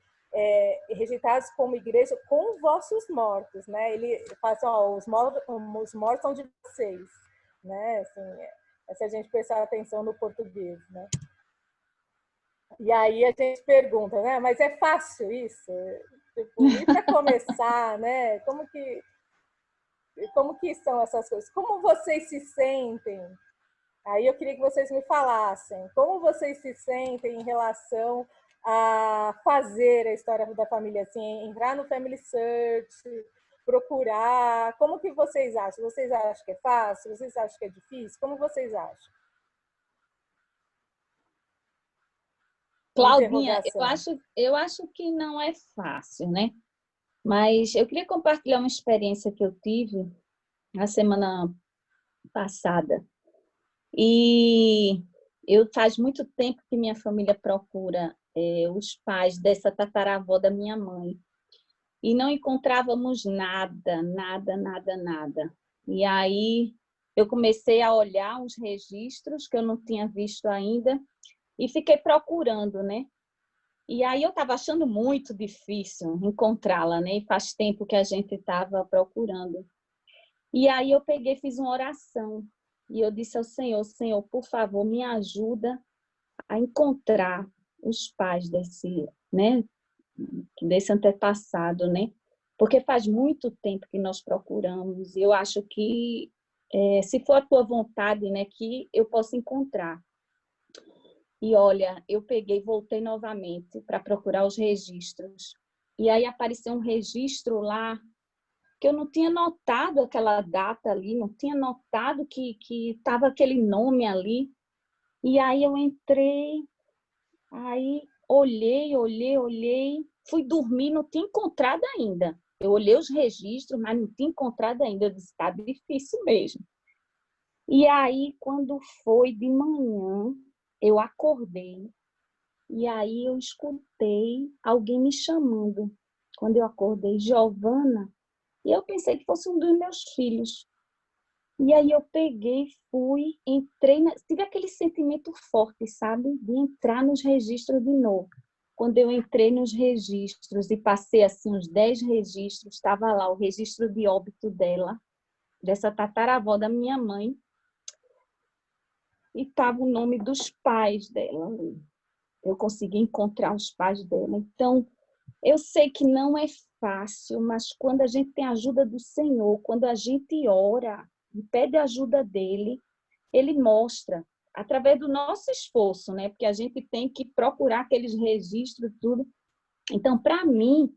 rejeitados como igreja com vossos mortos, né? Ele fala assim, os mortos são de vocês, né? Assim, se a gente prestar atenção no português, né? E aí a gente pergunta, né? Mas é fácil isso? Tipo, e para começar, né? Como que são essas coisas? Como vocês se sentem? Aí eu queria que vocês me falassem como vocês se sentem em relação a fazer a história da família, assim, entrar no Family Search, procurar. Como que vocês acham? Vocês acham que é fácil? Vocês acham que é difícil? Como vocês acham? Claudinha, eu acho que não é fácil, né? Mas eu queria compartilhar uma experiência que eu tive na semana passada. E faz muito tempo que minha família procura os pais dessa tataravó da minha mãe. E não encontrávamos nada. E aí eu comecei a olhar uns registros que eu não tinha visto ainda e fiquei procurando, né? E aí eu estava achando muito difícil encontrá-la, né? E faz tempo que a gente estava procurando. E aí eu peguei, fiz uma oração. E eu disse ao Senhor, Senhor, por favor, me ajuda a encontrar os pais desse antepassado, né? Porque faz muito tempo que nós procuramos. E eu acho que se for a tua vontade, né, que eu possa encontrar. E olha, eu peguei, voltei novamente para procurar os registros. E aí apareceu um registro lá que eu não tinha notado aquela data ali, não tinha notado que estava aquele nome ali. E aí eu entrei, aí olhei, fui dormir, não tinha encontrado ainda. Eu olhei os registros, mas não tinha encontrado ainda. Eu disse, está difícil mesmo. E aí, quando foi de manhã, eu acordei e aí eu escutei alguém me chamando. Quando eu acordei, Giovana, e eu pensei que fosse um dos meus filhos. E aí eu peguei, fui, tive aquele sentimento forte, sabe? De entrar nos registros de novo. Quando eu entrei nos registros e passei assim uns 10 registros, estava lá o registro de óbito dela, dessa tataravó da minha mãe, e estava o nome dos pais dela ali. Eu consegui encontrar os pais dela. Então, eu sei que não é fácil, mas quando a gente tem a ajuda do Senhor, quando a gente ora e pede a ajuda dele, ele mostra, através do nosso esforço, né? Porque a gente tem que procurar aqueles registros e tudo. Então, para mim,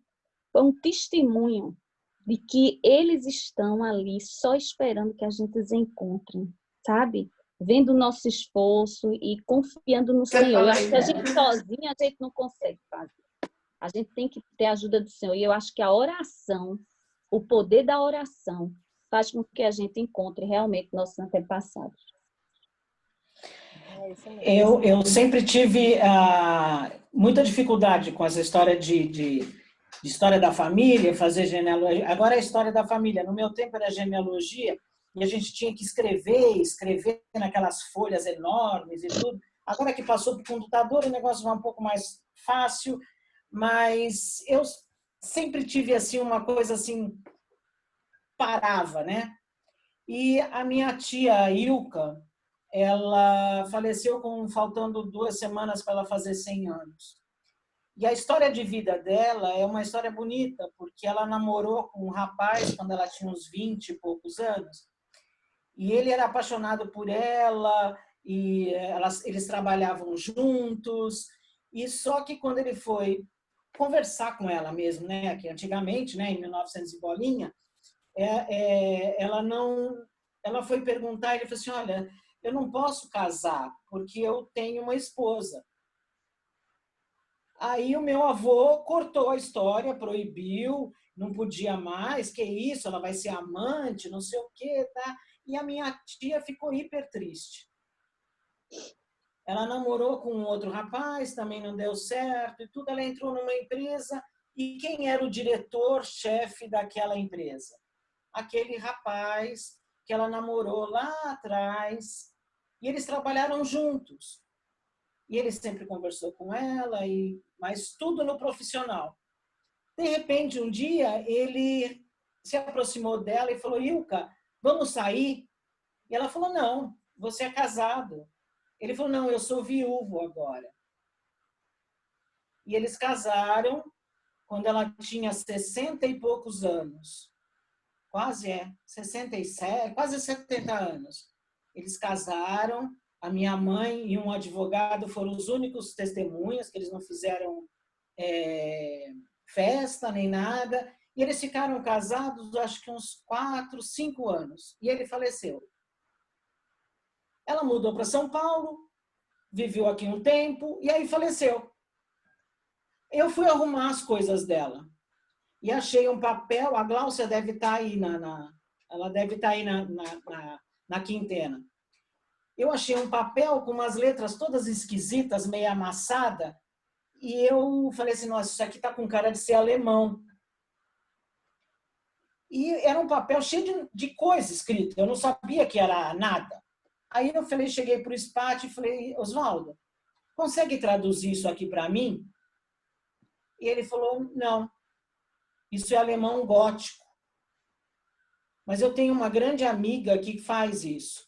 foi um testemunho de que eles estão ali só esperando que a gente os encontre, sabe? Vendo o nosso esforço e confiando no Senhor. Eu acho que a gente sozinha, a gente não consegue fazer. A gente tem que ter a ajuda do Senhor. E eu acho que a oração, o poder da oração, faz com que a gente encontre realmente nossos antepassados. Eu sempre tive muita dificuldade com essa história de história da família, fazer genealogia. Agora é a história da família. No meu tempo era genealogia e a gente tinha que escrever naquelas folhas enormes e tudo. Agora que passou para o computador, o negócio vai um pouco mais fácil, mas eu sempre tive assim uma coisa assim, parava, né? E a minha tia Ilka, ela faleceu faltando 2 semanas para ela fazer 100 anos. E a história de vida dela é uma história bonita, porque ela namorou com um rapaz quando ela tinha uns 20 e poucos anos. E ele era apaixonado por ela, e eles trabalhavam juntos. E só que quando ele foi conversar com ela mesmo, né, que antigamente, né, em 1900 e bolinha, ela foi perguntar, ele falou assim, olha, eu não posso casar porque eu tenho uma esposa. Aí o meu avô cortou a história, proibiu, não podia mais, que isso, ela vai ser amante, não sei o quê, tá? E a minha tia ficou hiper triste. Ela namorou com um outro rapaz, também não deu certo e tudo. Ela entrou numa empresa e quem era o diretor-chefe daquela empresa? Aquele rapaz que ela namorou lá atrás. E eles trabalharam juntos. E ele sempre conversou com ela, mas tudo no profissional. De repente, um dia, ele se aproximou dela e falou, Ilka, vamos sair? E ela falou, não, você é casado. Ele falou, não, eu sou viúvo agora. E eles casaram quando ela tinha 60 e poucos anos. Quase 67, quase 70 anos. Eles casaram, a minha mãe e um advogado foram os únicos testemunhas, que eles não fizeram festa nem nada. E eles ficaram casados, acho que uns 4, 5 anos. E ele faleceu. Ela mudou para São Paulo, viveu aqui um tempo e aí faleceu. Eu fui arrumar as coisas dela e achei um papel. A Gláucia deve estar aí ela deve estar aí na quintena. Eu achei um papel com umas letras todas esquisitas, meio amassada, e eu falei assim, nossa, isso aqui está com cara de ser alemão. E era um papel cheio de coisa escrita, eu não sabia que era nada. Aí eu cheguei para o Spat e falei, Oswaldo, consegue traduzir isso aqui para mim? E ele falou, não, isso é alemão gótico. Mas eu tenho uma grande amiga que faz isso.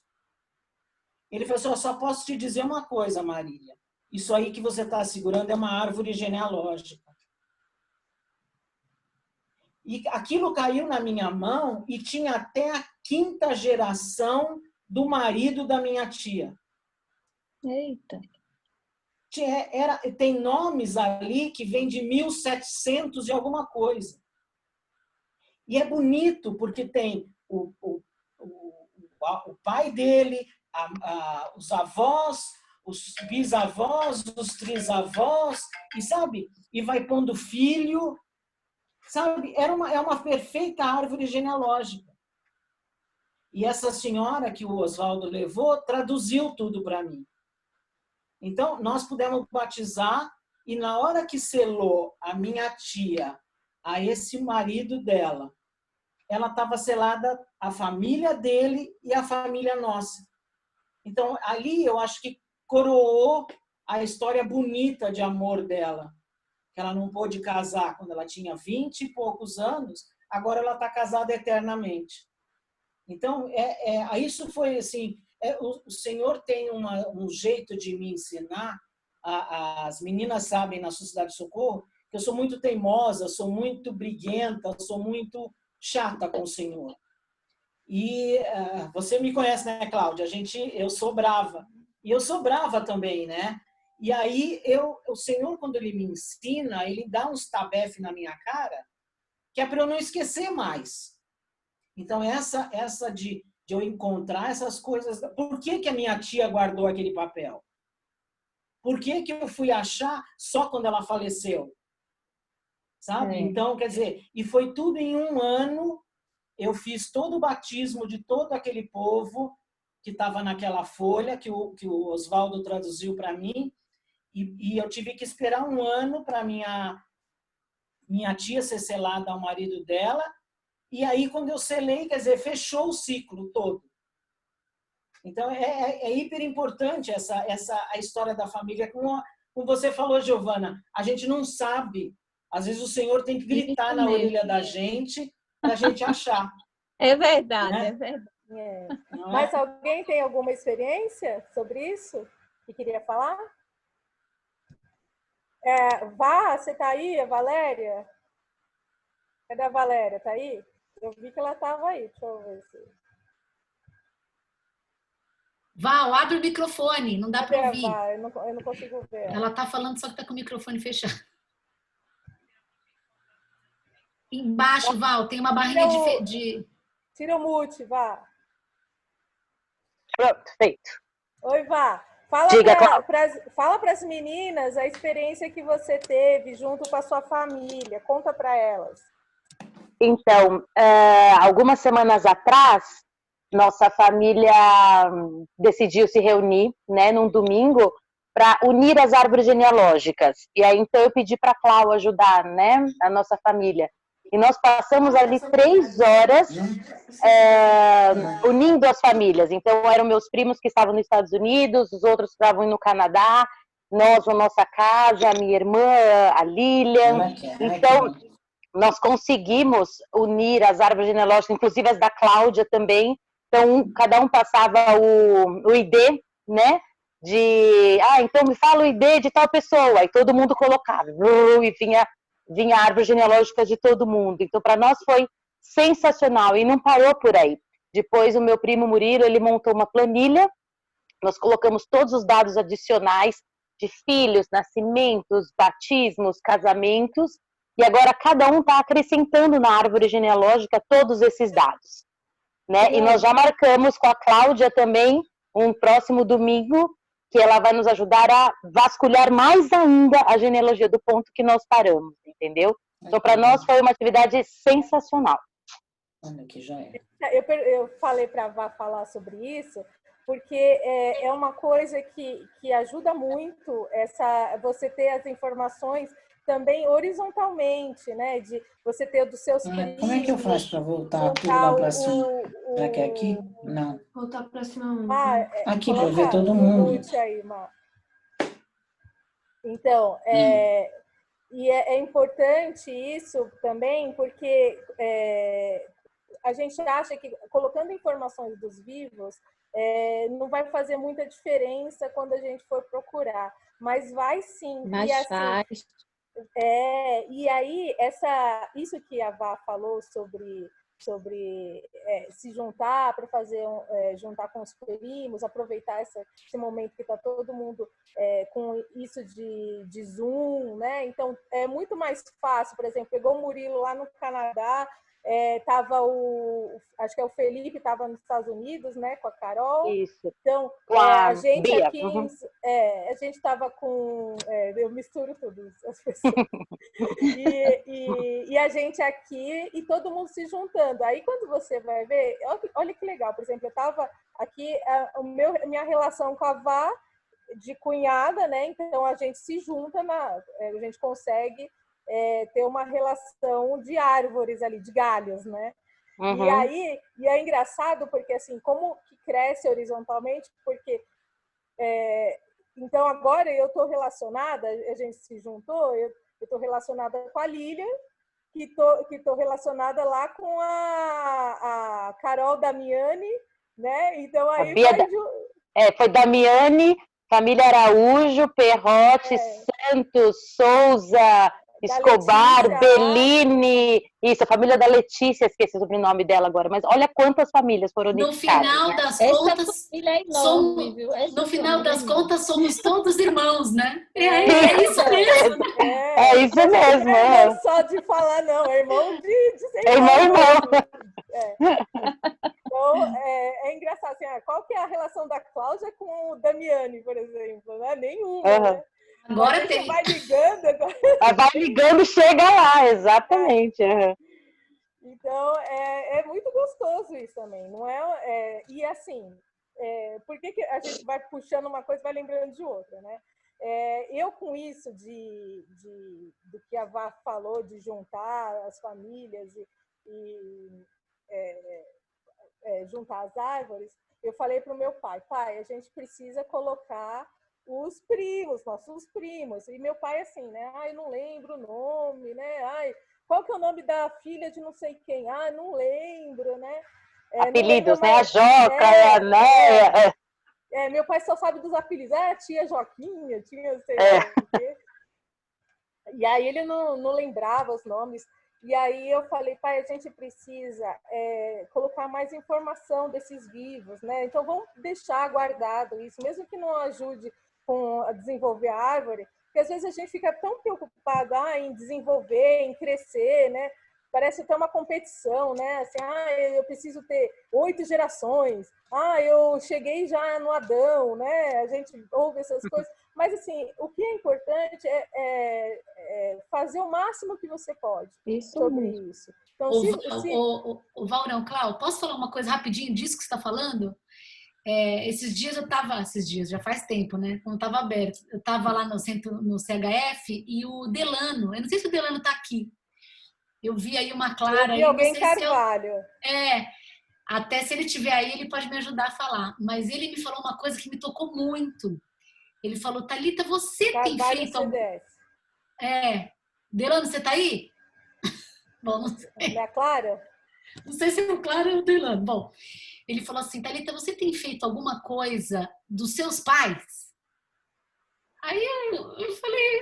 Ele falou assim, eu só posso te dizer uma coisa, Marília. Isso aí que você está segurando é uma árvore genealógica. E aquilo caiu na minha mão e tinha até a 5ª geração do marido da minha tia. Eita. Tem nomes ali que vêm de 1700 e alguma coisa. E é bonito porque tem o pai dele, os avós, os bisavós, os trisavós, e sabe? E vai pondo filho, sabe? É uma perfeita árvore genealógica. E essa senhora que o Oswaldo levou traduziu tudo para mim. Então, nós pudemos batizar e na hora que selou a minha tia a esse marido dela, ela estava selada a família dele e a família nossa. Então, ali eu acho que coroou a história bonita de amor dela. Que ela não pôde casar quando ela tinha 20 e poucos anos, agora ela está casada eternamente. Então, isso foi assim, o Senhor tem um jeito de me ensinar, as meninas sabem na Sociedade de Socorro, que eu sou muito teimosa, sou muito briguenta, sou muito chata com o Senhor. E você me conhece, né, Cláudia? Eu sou brava. E eu sou brava também, né? E aí, o Senhor, quando Ele me ensina, Ele dá uns tabefe na minha cara, que é para eu não esquecer mais. Então, essa de eu encontrar essas coisas... Por que a minha tia guardou aquele papel? Por que eu fui achar só quando ela faleceu? Sabe? Então, quer dizer, e foi tudo em um ano, eu fiz todo o batismo de todo aquele povo que estava naquela folha, que o Oswaldo traduziu para mim, e eu tive que esperar um ano para minha tia ser selada ao marido dela, e aí quando eu selei, quer dizer, fechou o ciclo todo. Então, é hiper importante a história da família. Como você falou, Giovana, a gente não sabe. Às vezes o Senhor tem que gritar na orelha da gente para a gente achar. É verdade, né? É verdade. Mas alguém tem alguma experiência sobre isso que queria falar? Você tá aí, a Valéria? Cadê a Valéria? Tá aí? Eu vi que ela estava aí. Deixa eu ver se... Val, abre o microfone, não dá para ouvir. Eu não consigo ver. Ela está falando, só que está com o microfone fechado. Embaixo, Val, tem uma barrinha de... Tira o mute, Vá. Pronto, feito. Oi, Vá. Fala para as meninas a experiência que você teve junto com a sua família. Conta para elas. Então, algumas semanas atrás, nossa família decidiu se reunir, né, num domingo, para unir as árvores genealógicas. E aí, então, eu pedi para a Cláudia ajudar, né, a nossa família. E nós passamos ali 3 horas unindo as famílias. Então, eram meus primos que estavam nos Estados Unidos, os outros estavam no Canadá, nós na nossa casa, a minha irmã, a Lilian. Então, nós conseguimos unir as árvores genealógicas, inclusive as da Cláudia também. Então, cada um passava o ID, né? Então me fala o ID de tal pessoa. E todo mundo colocava. E vinha a árvore genealógica de todo mundo. Então, para nós foi sensacional. E não parou por aí. Depois, o meu primo Murilo, ele montou uma planilha. Nós colocamos todos os dados adicionais de filhos, nascimentos, batismos, casamentos. E agora cada um está acrescentando na árvore genealógica todos esses dados. Né? E nós já marcamos com a Cláudia também um próximo domingo, que ela vai nos ajudar a vasculhar mais ainda a genealogia do ponto que nós paramos, entendeu? Então, para nós foi uma atividade sensacional. Eu falei para a Vá falar sobre isso, porque é uma coisa que ajuda muito você ter as informações também horizontalmente, né? De você ter dos seus primos. Como é que eu faço para voltar tudo lá para cima? Será que é aqui? Não. Voltar para cima. Aqui para ver todo mundo. Aí, então, e é importante isso também, porque a gente acha que colocando informações dos vivos não vai fazer muita diferença quando a gente for procurar, mas vai sim. Mas e, assim, faz. E aí, isso que a Vá falou sobre se juntar para fazer juntar com os primos, aproveitar esse momento que está todo mundo com isso de Zoom, né? Então é muito mais fácil. Por exemplo, pegou o Murilo lá no Canadá, tava acho que é o Felipe, estava nos Estados Unidos, né, com a Carol. Isso. Então a gente Bia. aqui, a gente estava com, eu misturo tudo as pessoas. E a gente aqui e todo mundo se juntando. Aí quando você vai ver, olha que legal. Por exemplo, eu estava aqui, minha relação com a Vá de cunhada, né? Então a gente se junta, a gente consegue ter uma relação de árvores ali, de galhos, né? Uhum. E é engraçado porque assim, como que cresce horizontalmente, porque então agora eu estou relacionada, a gente se juntou, eu estou relacionada com a Lília, que estou relacionada lá com a Carol Damiani, né? Então aí foi Damiani, família Araújo, Perrotti, Santos, Souza, Escobar, Letícia, Bellini, isso, a família da Letícia, esqueci o sobrenome dela agora, mas olha quantas famílias foram unificadas. No final das contas, no final das contas, somos todos irmãos, né? É isso mesmo, né? É isso mesmo. Não é irmão só de falar, não, é irmão de ser irmão. Então, é engraçado, assim, qual que é a relação da Cláudia com o Damiani, por exemplo? Né? Nenhuma, né? Agora tem. Vai ligando. Vai ligando, chega lá, exatamente. Então, é muito gostoso isso também, não é? E assim, por que a gente vai puxando uma coisa e vai lembrando de outra, né? Eu com isso do que a Vá falou, de juntar as famílias e juntar as árvores, eu falei para o meu pai, a gente precisa colocar os primos, nossos primos. E meu pai assim, né? Eu não lembro o nome, né? Qual que é o nome da filha de não sei quem? Não lembro, né? Apelidos, né? A Joca, a Néia. Meu pai só sabe dos apelidos. Tia Joquinha, tinha sei lá o quê. E aí ele não lembrava os nomes. E aí eu falei, pai, a gente precisa colocar mais informação desses vivos, né? Então vamos deixar guardado isso, mesmo que não ajude a desenvolver a árvore, porque às vezes a gente fica tão preocupado em desenvolver, em crescer, né? Parece até uma competição, né? Assim, eu preciso ter 8 gerações. Eu cheguei já no Adão, né? A gente ouve essas coisas. Mas, assim, o que é importante é fazer o máximo que você pode sobre isso. Então, o Vaurão, Cláudio, posso falar uma coisa rapidinho disso que você está falando? Esses dias já faz tempo, né? Quando estava aberto, eu estava lá no centro, no CHF, e o Delano, eu não sei se o Delano está aqui. Eu vi aí uma Clara. Eu vi alguém Carvalho. Até se ele estiver aí, ele pode me ajudar a falar. Mas ele me falou uma coisa que me tocou muito. Ele falou, Thalita, você Carvalho tem feito algum... Delano, você está aí? Bom, não sei. É a Clara? Não sei se é o Clara ou o Delano. Bom, ele falou assim, Thalita, você tem feito alguma coisa dos seus pais? Aí eu falei,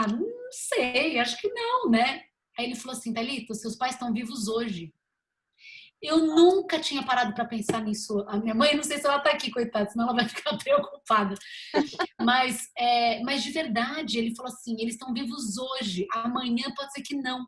não sei, acho que não, né? Aí ele falou assim, Thalita, os seus pais estão vivos hoje. Eu nunca tinha parado para pensar nisso. A minha mãe, não sei se ela está aqui, coitada, senão ela vai ficar preocupada. Mas de verdade, ele falou assim, eles estão vivos hoje, amanhã pode ser que não.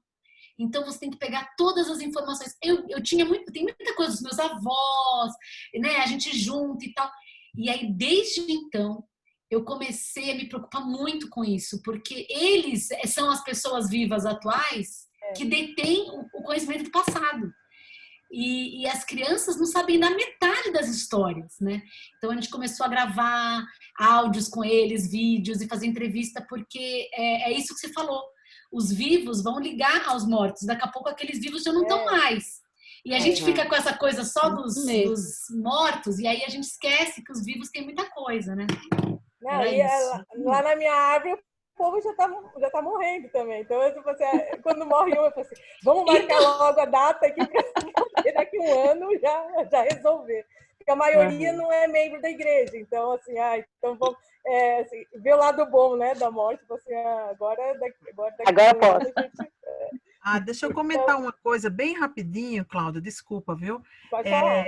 Então você tem que pegar todas as informações. Eu tem muita coisa dos meus avós, né? A gente junta e tal. E aí, desde então, eu comecei a me preocupar muito com isso, porque eles são as pessoas vivas atuais que detêm o conhecimento do passado. E as crianças não sabem da metade das histórias, né? Então a gente começou a gravar áudios com eles, vídeos e fazer entrevista, porque é isso que você falou. Os vivos vão ligar aos mortos. Daqui a pouco aqueles vivos já não estão mais. E a gente fica com essa coisa só dos mortos, e aí a gente esquece que os vivos têm muita coisa, né? Lá na minha árvore, o povo já tá morrendo também. Então, tipo assim, quando morre um, eu falo assim, vamos marcar logo a data aqui para daqui um ano já resolver. Porque a maioria não é membro da igreja. Então, assim, então vamos... assim, ver o lado bom, né, da morte. Tipo assim, agora posso. Deixa eu comentar uma coisa bem rapidinho, Cláudia, desculpa, viu? Pode falar.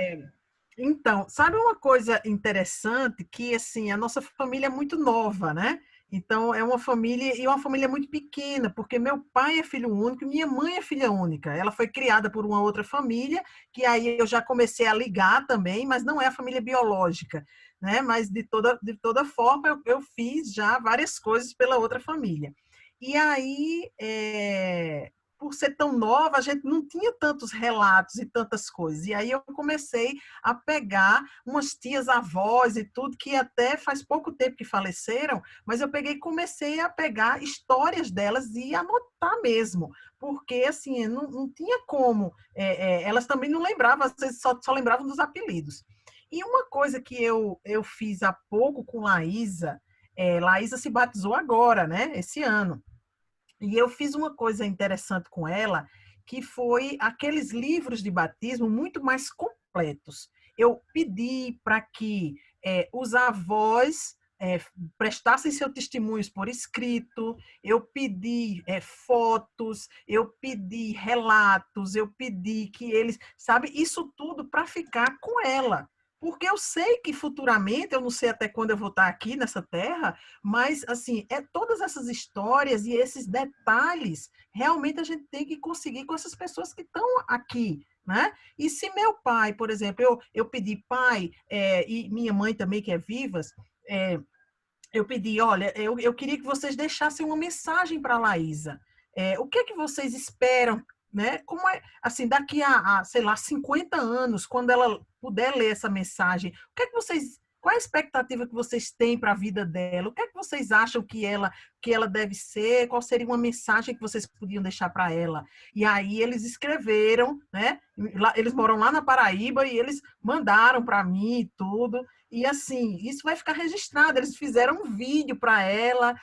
Então, sabe uma coisa interessante que, assim, a nossa família é muito nova, né? Então, é uma família, e uma família muito pequena, porque meu pai é filho único e minha mãe é filha única. Ela foi criada por uma outra família, que aí eu já comecei a ligar também, mas não é a família biológica, né? Mas, de toda forma, eu fiz já várias coisas pela outra família. E aí, por ser tão nova, a gente não tinha tantos relatos e tantas coisas. E aí eu comecei a pegar umas tias avós e tudo, que até faz pouco tempo que faleceram, mas eu peguei e comecei a pegar histórias delas e anotar mesmo, porque assim, não tinha como, elas também não lembravam, às vezes só lembravam dos apelidos. E uma coisa que eu fiz há pouco com Laísa, Laísa se batizou agora, né, esse ano. E eu fiz uma coisa interessante com ela, que foi aqueles livros de batismo muito mais completos. Eu pedi para que os avós prestassem seus testemunhos por escrito, eu pedi fotos, eu pedi relatos, eu pedi que eles, sabe, isso tudo para ficar com ela. Porque eu sei que futuramente, eu não sei até quando eu vou estar aqui nessa terra, mas, assim, todas essas histórias e esses detalhes, realmente a gente tem que conseguir com essas pessoas que estão aqui, né? E se meu pai, por exemplo, eu pedi, pai, e minha mãe também, que é vivas, eu pedi, olha, eu queria que vocês deixassem uma mensagem para a Laísa. O que é que vocês esperam, né? Como é, assim, daqui sei lá, 50 anos, quando ela puder ler essa mensagem, o que é que vocês, qual é a expectativa que vocês têm para a vida dela? O que é que vocês acham que ela deve ser? Qual seria uma mensagem que vocês podiam deixar para ela? E aí eles escreveram, né? Eles moram lá na Paraíba e eles mandaram para mim e tudo. E assim, isso vai ficar registrado. Eles fizeram um vídeo para ela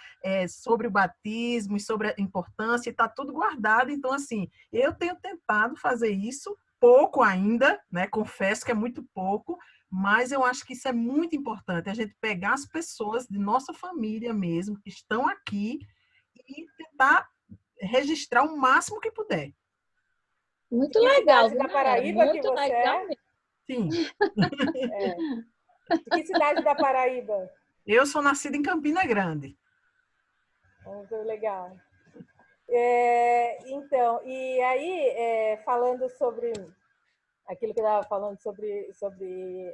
sobre o batismo e sobre a importância, e está tudo guardado. Então, assim, eu tenho tentado fazer isso, pouco ainda, né? Confesso que é muito pouco, mas eu acho que isso é muito importante, a gente pegar as pessoas de nossa família mesmo, que estão aqui, e tentar registrar o máximo que puder. Muito legal, da Paraíba muito que você legal é? Sim. De que cidade da Paraíba? Eu sou nascida em Campina Grande. Muito legal. Então, e aí, falando sobre aquilo que eu estava falando sobre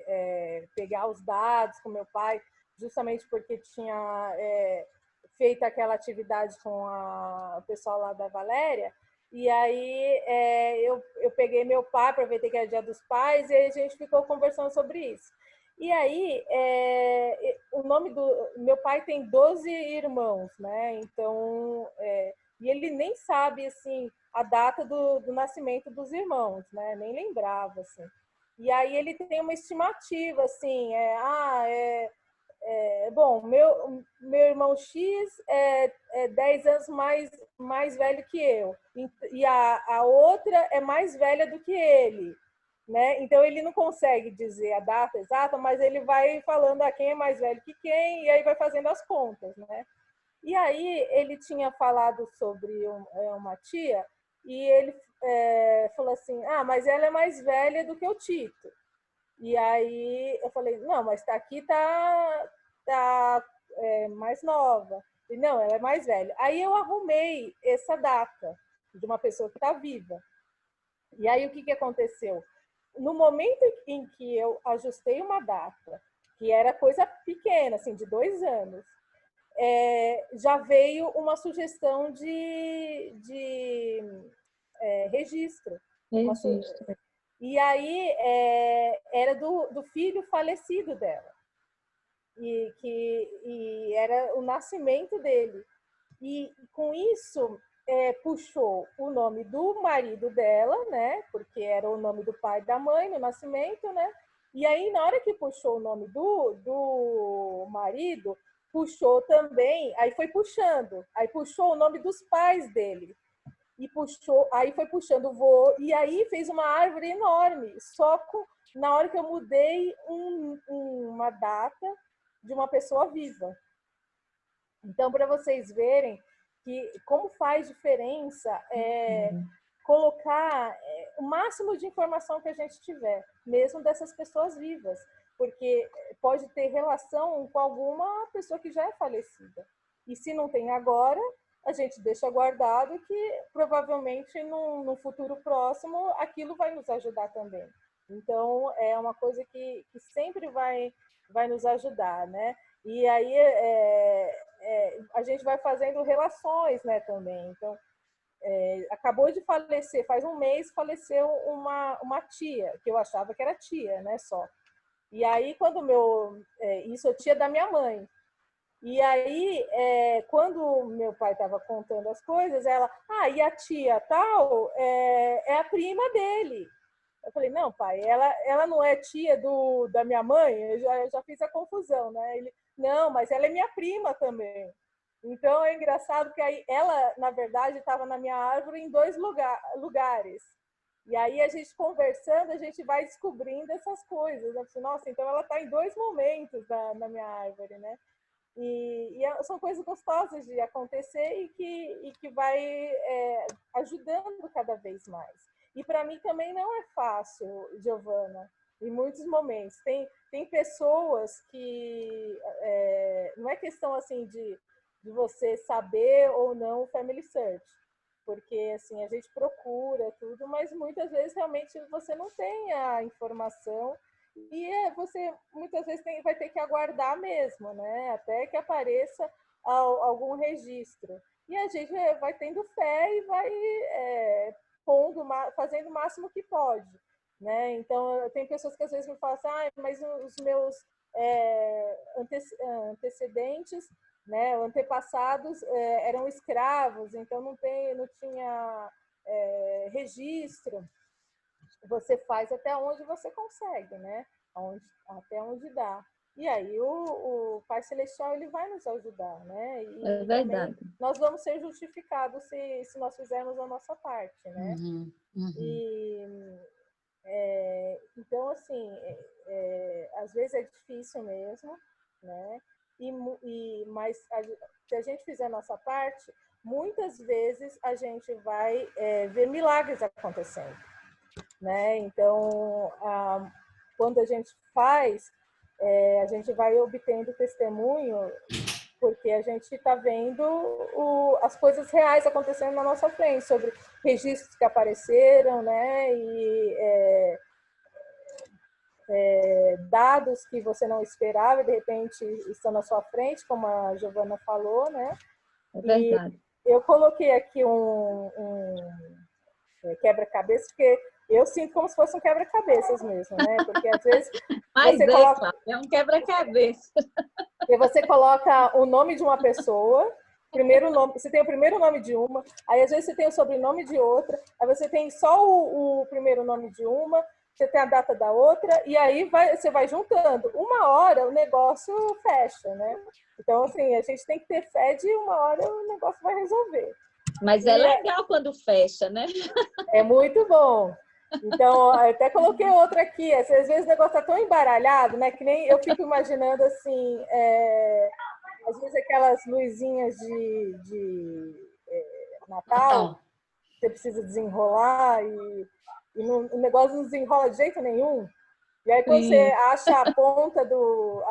pegar os dados com meu pai, justamente porque tinha feito aquela atividade com o pessoal lá da Valéria, e aí eu peguei meu pai, aproveitei que era Dia dos Pais, e aí a gente ficou conversando sobre isso. E aí, o nome do meu pai tem 12 irmãos, né? Então, e ele nem sabe assim a data do nascimento dos irmãos, né? Nem lembrava assim. E aí ele tem uma estimativa assim, bom, meu irmão X é 10 anos mais velho que eu, e a outra é mais velha do que ele, né? Então ele não consegue dizer a data exata, mas ele vai falando quem é mais velho que quem, e aí vai fazendo as contas, né? E aí ele tinha falado sobre uma tia, e ele falou assim, mas ela é mais velha do que o Tito. E aí eu falei, não, mas aqui tá mais nova. E não, ela é mais velha. Aí eu arrumei essa data de uma pessoa que está viva. E aí o que aconteceu? No momento em que eu ajustei uma data, que era coisa pequena, assim, de 2 anos, já veio uma sugestão de registro. E aí era do filho falecido dela. E era o nascimento dele. E com isso puxou o nome do marido dela, né? Porque era o nome do pai e da mãe no nascimento, né? E aí, na hora que puxou o nome do marido, puxou também, aí foi puxando, aí puxou o nome dos pais dele. E puxou, aí foi puxando o vô, e aí fez uma árvore enorme. Só na hora que eu mudei uma data de uma pessoa viva. Então, para vocês verem que como faz diferença colocar o máximo de informação que a gente tiver, mesmo dessas pessoas vivas, porque pode ter relação com alguma pessoa que já é falecida. E se não tem agora, a gente deixa guardado que provavelmente no futuro próximo aquilo vai nos ajudar também. Então, é uma coisa que sempre vai nos ajudar, né? E aí a gente vai fazendo relações, né, também. Então, acabou de falecer, faz um mês faleceu uma tia, que eu achava que era tia, né, só. E aí, quando isso é tia da minha mãe. E aí, quando meu pai estava contando as coisas, ela, e a tia tal é a prima dele. Eu falei, não, pai, ela não é tia da minha mãe? Eu já fiz a confusão, né? Ele, não, mas ela é minha prima também. Então, é engraçado que aí ela, na verdade, estava na minha árvore em 2 lugares. E aí, a gente conversando, a gente vai descobrindo essas coisas. Né? Nossa, então ela está em 2 momentos na minha árvore, né? E são coisas gostosas de acontecer e que vai ajudando cada vez mais. E para mim também não é fácil, Giovana, em muitos momentos. Tem pessoas que... não é questão assim de você saber ou não o Family Search, porque assim, a gente procura tudo, mas muitas vezes realmente você não tem a informação e você muitas vezes vai ter que aguardar mesmo, né? Até que apareça algum registro. E a gente vai tendo fé e vai fazendo o máximo que pode, né? Então, tem pessoas que às vezes me falam assim, mas os meus antecedentes, né, antepassados eram escravos, então não tinha registro. Você faz até onde você consegue, né? Até onde dá. E aí o Pai Celestial ele vai nos ajudar, né? E é verdade. Nós vamos ser justificados se nós fizermos a nossa parte, né? Então, assim, às vezes é difícil mesmo, né? Mas se a gente fizer a nossa parte, muitas vezes a gente vai ver milagres acontecendo, né? Então, quando a gente faz, a gente vai obtendo testemunho, porque a gente está vendo as coisas reais acontecendo na nossa frente, sobre registros que apareceram, né? E dados que você não esperava, de repente estão na sua frente, como a Giovana falou, né? É verdade. E eu coloquei aqui um quebra-cabeça, porque eu sinto como se fosse um quebra-cabeças mesmo, né? Porque às vezes mas você coloca... é um quebra-cabeça. E você coloca o nome de uma pessoa, primeiro nome, você tem o primeiro nome de uma, aí às vezes você tem o sobrenome de outra, aí você tem só o primeiro nome de uma, você tem a data da outra, e aí você vai juntando. Uma hora o negócio fecha, né? Então, assim, a gente tem que ter fé de uma hora o negócio vai resolver. Mas é legal quando fecha, né? É muito bom. Então, eu até coloquei outra aqui. Às vezes o negócio tá tão embaralhado, né? Que nem eu fico imaginando assim, às vezes aquelas luzinhas de Natal, você precisa desenrolar e o negócio não desenrola de jeito nenhum. E aí quando você acha a ponta do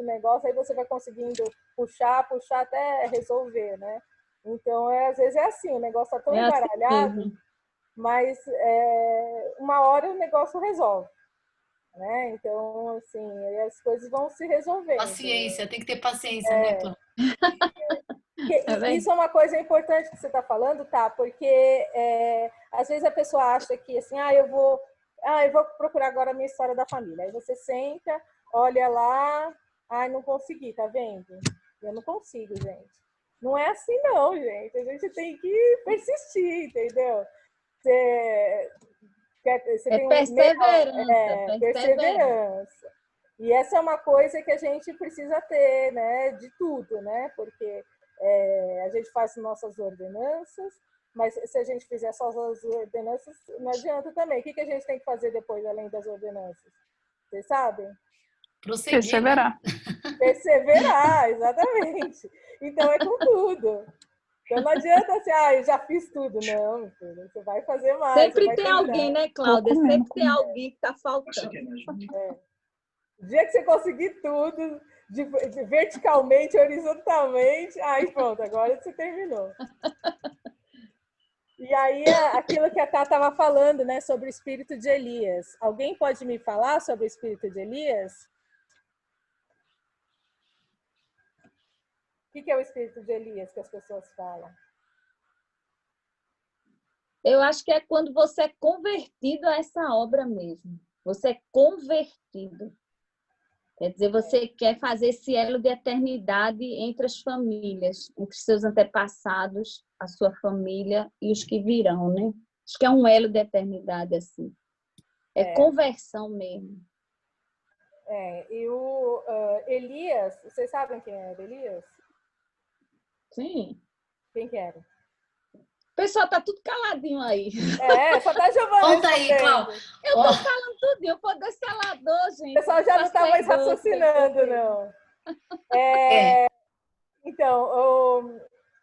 negócio, aí você vai conseguindo puxar até resolver, né? Então, às vezes é assim, o negócio tá tão embaralhado. Assim, mas uma hora o negócio resolve, né? Então, assim, as coisas vão se resolver. Paciência, tem que ter paciência, né, Clã? Isso é uma coisa importante que você está falando, tá? Porque às vezes a pessoa acha que assim, eu vou procurar agora a minha história da família. Aí você senta, olha lá, não consegui, tá vendo? Eu não consigo, gente. Não é assim não, gente. A gente tem que persistir, entendeu? Você tem perseverança. E essa é uma coisa que a gente precisa ter, né? De tudo, né? Porque a gente faz nossas ordenanças, mas se a gente fizer só as ordenanças, não adianta também. O que a gente tem que fazer depois, além das ordenanças? Vocês sabem? Prosseguir. Perseverar. Perseverar, exatamente. Então é com tudo. Então não adianta assim, eu já fiz tudo. Não, filho, você vai fazer mais. Sempre tem alguém, né, Cláudia? Sempre tem alguém que está faltando. O dia que você conseguir tudo, de verticalmente, horizontalmente, aí pronto, agora você terminou. E aí, aquilo que a Tá estava falando, né, sobre o espírito de Elias. Alguém pode me falar sobre o espírito de Elias? O que é o espírito de Elias que as pessoas falam? Eu acho que é quando você é convertido a essa obra mesmo. Você é convertido. Quer dizer, você quer fazer esse elo de eternidade entre as famílias, entre seus antepassados, a sua família e os que virão, né? Acho que é um elo de eternidade, assim. É conversão mesmo. E o Elias, vocês sabem quem era Elias? Sim. Quem que era? O pessoal tá tudo caladinho aí. Só tá Giovana. Conta aí, Cláudia. Eu tô falando tudo, eu vou descalador, gente. O pessoal já não tá mais raciocinando, não. Então, o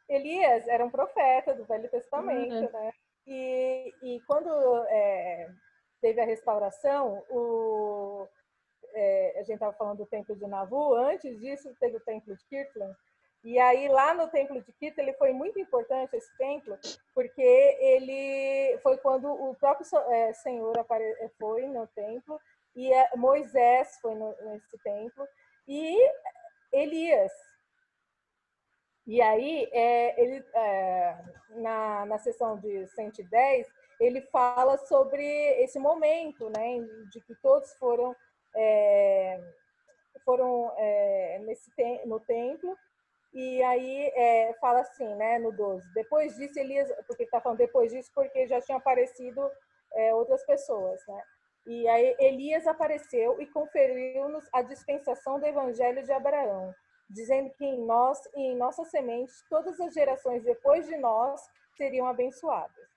Elias era um profeta do Velho Testamento, né? E quando teve a restauração, a gente estava falando do templo de Navu, antes disso teve o templo de Kirtland. E aí, lá no templo de Kirtland, ele foi muito importante, esse templo, porque ele foi quando o próprio Senhor foi no templo, e Moisés foi nesse templo, e Elias. E aí, na sessão de 110, ele fala sobre esse momento, né, de que todos foram no templo. E aí fala assim, né, no 12. Depois disso, Elias, porque está falando depois disso, porque já tinham aparecido outras pessoas, né? E aí Elias apareceu e conferiu-nos a dispensação do Evangelho de Abraão, dizendo que em nós e em nossa semente todas as gerações depois de nós seriam abençoadas.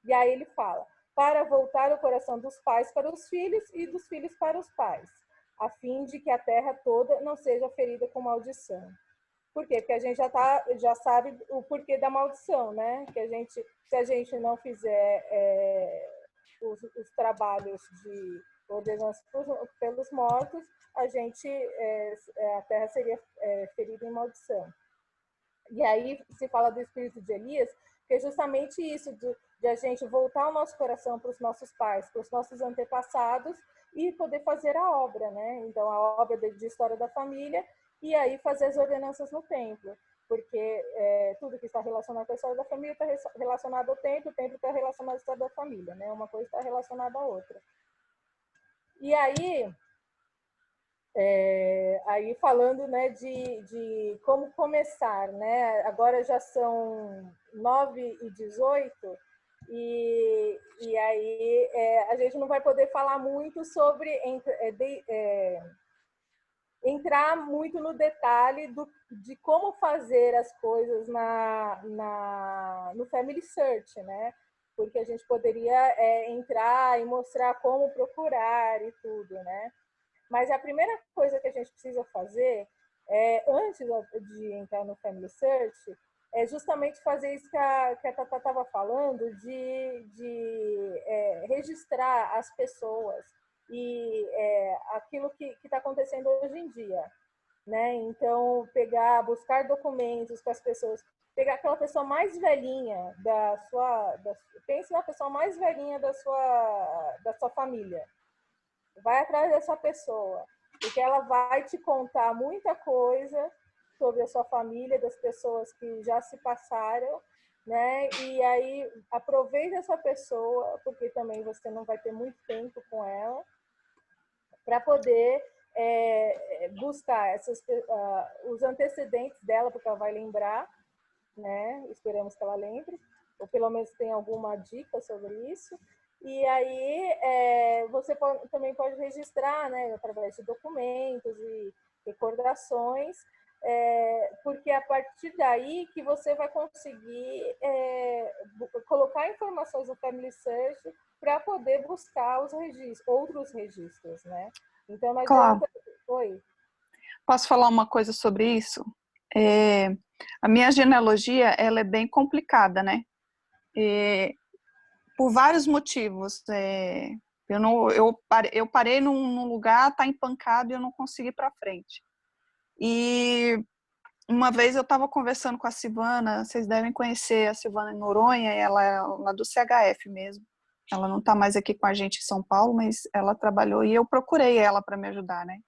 E aí ele fala, para voltar o coração dos pais para os filhos e dos filhos para os pais, a fim de que a terra toda não seja ferida com maldição. Por quê? Porque a gente já sabe o porquê da maldição, né? Que se a gente não fizer os trabalhos de ordenança pelos mortos, a terra seria ferida em maldição. E aí se fala do espírito de Elias, que é justamente isso, de a gente voltar o nosso coração para os nossos pais, para os nossos antepassados e poder fazer a obra, né? Então, a obra de história da família, e aí fazer as ordenanças no templo, porque tudo que está relacionado com a história da família está relacionado ao templo, o templo está relacionado à história da família, né? Uma coisa está relacionada à outra. E aí, falando, né, de como começar, né? Agora já são 9h18, e aí a gente não vai poder falar muito sobre entrar muito no detalhe de como fazer as coisas no Family Search, né? Porque a gente poderia entrar e mostrar como procurar e tudo, né? Mas a primeira coisa que a gente precisa fazer, antes de entrar no Family Search, é justamente fazer isso que a Tata estava falando, de registrar as pessoas e aquilo que está acontecendo hoje em dia, né? Então, buscar documentos com as pessoas, pegar aquela pessoa mais velhinha pense na pessoa mais velhinha da sua família. Vai atrás dessa pessoa, porque ela vai te contar muita coisa sobre a sua família, das pessoas que já se passaram, né? E aí aproveita essa pessoa, porque também você não vai ter muito tempo com ela, para poder buscar os antecedentes dela, porque ela vai lembrar, né? Esperamos que ela lembre, ou pelo menos tenha alguma dica sobre isso. E aí você também pode registrar, né, através de documentos e recordações, porque a partir daí que você vai conseguir colocar informações no Family Search para poder buscar outros registros, né? Então, não adianta... Oi. Posso falar uma coisa sobre isso? A minha genealogia, ela é bem complicada, né? Por vários motivos. Eu parei num lugar, tá empancado e eu não consegui ir para frente. E uma vez eu estava conversando com a Silvana, vocês devem conhecer a Silvana Noronha, ela é lá do CHF mesmo. Ela não está mais aqui com a gente em São Paulo, mas ela trabalhou e eu procurei ela para me ajudar, né?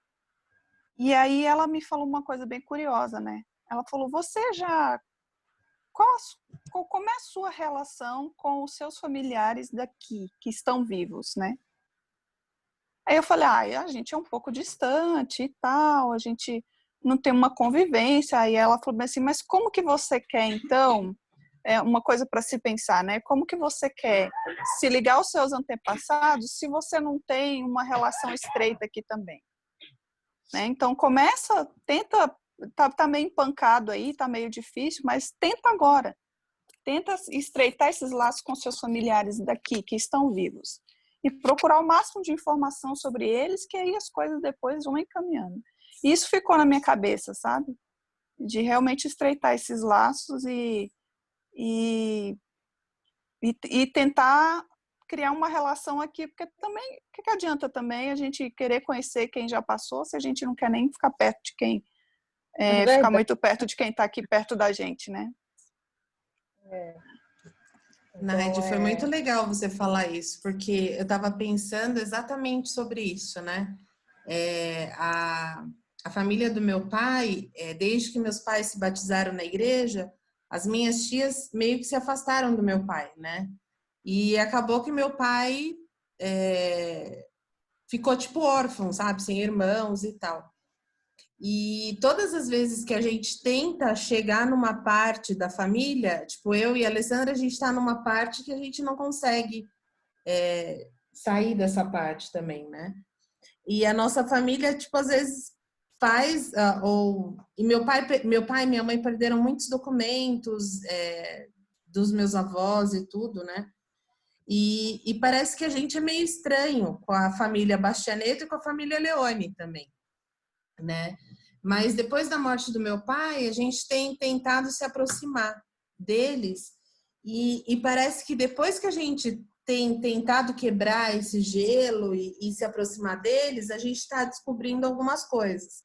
E aí ela me falou uma coisa bem curiosa, né? Ela falou, como é a sua relação com os seus familiares daqui, que estão vivos, né? Aí eu falei, a gente é um pouco distante e tal, a gente não tem uma convivência. Aí ela falou assim, mas como que você quer, então, uma coisa para se pensar, né? Como que você quer se ligar aos seus antepassados se você não tem uma relação estreita aqui também? Né? Então, tenta, tá meio empancado aí, tá meio difícil, mas tenta agora. Tenta estreitar esses laços com seus familiares daqui, que estão vivos. E procurar o máximo de informação sobre eles, que aí as coisas depois vão encaminhando. E isso ficou na minha cabeça, sabe? De realmente estreitar esses laços e tentar criar uma relação aqui, porque também, o que adianta também a gente querer conhecer quem já passou, se a gente não quer nem ficar perto de quem, ficar muito perto de quem está aqui perto da gente, né? Naide, foi muito legal você falar isso, porque eu estava pensando exatamente sobre isso, né? A família do meu pai, desde que meus pais se batizaram na igreja, as minhas tias meio que se afastaram do meu pai, né? E acabou que meu pai ficou tipo órfão, sabe? Sem irmãos e tal. E todas as vezes que a gente tenta chegar numa parte da família, tipo eu e a Alessandra, a gente está numa parte que a gente não consegue sair dessa parte também, né? E a nossa família, tipo, às vezes faz, e meu pai e minha mãe perderam muitos documentos dos meus avós e tudo, né? E parece que a gente é meio estranho com a família Bastianetto e com a família Leone também, né? Mas depois da morte do meu pai, a gente tem tentado se aproximar deles e parece que depois que a gente tem tentado quebrar esse gelo e se aproximar deles, a gente está descobrindo algumas coisas.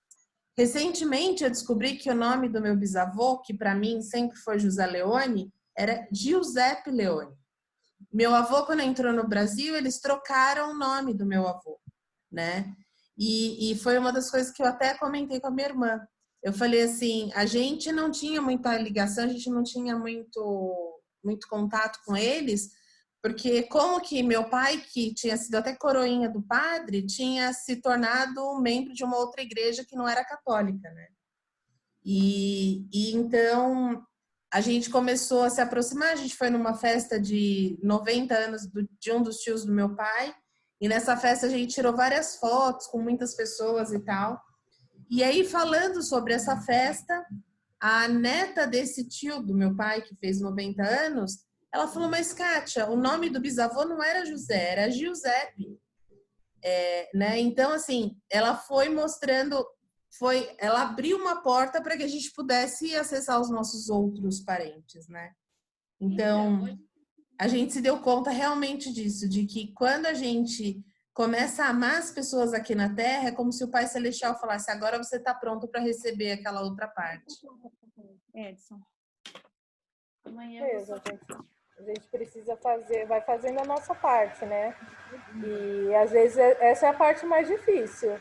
Recentemente, eu descobri que o nome do meu bisavô, que para mim sempre foi José Leone, era Giuseppe Leone. Meu avô, quando entrou no Brasil, eles trocaram o nome do meu avô, né? E foi uma das coisas que eu até comentei com a minha irmã. Eu falei assim, a gente não tinha muita ligação, a gente não tinha muito contato com eles, porque como que meu pai, que tinha sido até coroinha do padre, tinha se tornado membro de uma outra igreja que não era católica, né? E então a gente começou a se aproximar, a gente foi numa festa de 90 anos de um dos tios do meu pai, e nessa festa a gente tirou várias fotos com muitas pessoas e tal. E aí, falando sobre essa festa, a neta desse tio do meu pai, que fez 90 anos, ela falou, mas Kátia, o nome do bisavô não era José, era Giuseppe. Né? Então, assim, ela foi mostrando, ela abriu uma porta para que a gente pudesse acessar os nossos outros parentes, né? Então, a gente se deu conta realmente disso, de que quando a gente começa a amar as pessoas aqui na Terra, é como se o Pai Celestial falasse, agora você está pronto para receber aquela outra parte. Edson. Amanhã a gente precisa vai fazendo a nossa parte, né? E às vezes essa é a parte mais difícil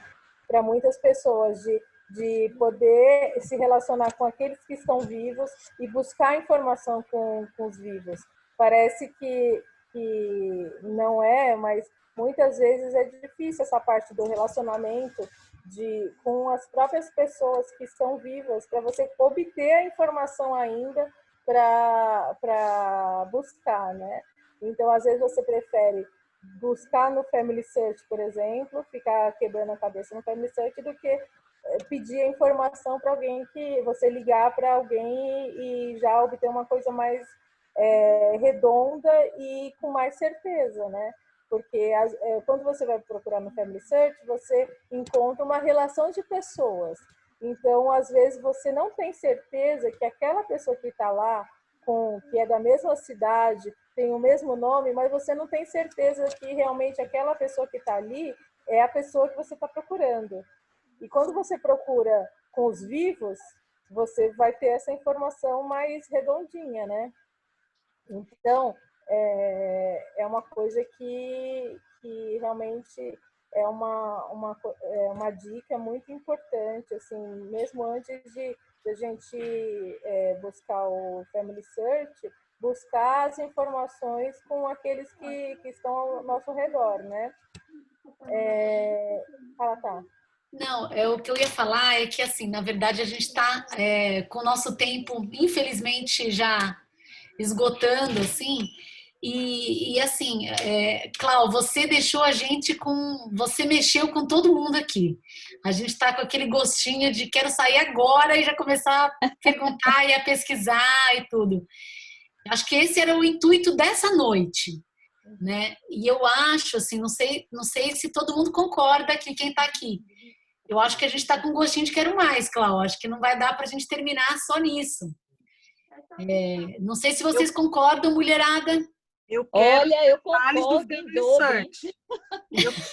para muitas pessoas, de poder se relacionar com aqueles que estão vivos e buscar informação com os vivos. Parece que não é, mas muitas vezes é difícil essa parte do relacionamento com as próprias pessoas que estão vivas, para você obter a informação ainda para buscar, né? Então, às vezes você prefere buscar no Family Search, por exemplo, ficar quebrando a cabeça no Family Search, do que pedir a informação para alguém, que você ligar para alguém e já obter uma coisa mais redonda e com mais certeza, né? Porque quando você vai procurar no Family Search, você encontra uma relação de pessoas. Então, às vezes, você não tem certeza que aquela pessoa que está lá, que é da mesma cidade, tem o mesmo nome, mas você não tem certeza que realmente aquela pessoa que está ali é a pessoa que você está procurando. E quando você procura com os vivos, você vai ter essa informação mais redondinha, né? Então, é uma coisa que realmente é uma dica muito importante, assim, mesmo antes de a gente buscar o Family Search, buscar as informações com aqueles que estão ao nosso redor, né? Tá. Não, o que eu ia falar é que, assim, na verdade, a gente está com o nosso tempo, infelizmente, já esgotando, assim, e assim, Clau, você deixou a gente você mexeu com todo mundo aqui. A gente está com aquele gostinho de quero sair agora e já começar a perguntar e a pesquisar e tudo. Acho que esse era o intuito dessa noite, né? E eu acho, assim, não sei se todo mundo concorda que quem está aqui. Eu acho que a gente está com gostinho de quero mais, Clau. Acho que não vai dar para a gente terminar só nisso. Não sei se vocês concordam, mulherada. Eu quero eu detalhes do concordo em Family dobro, Search.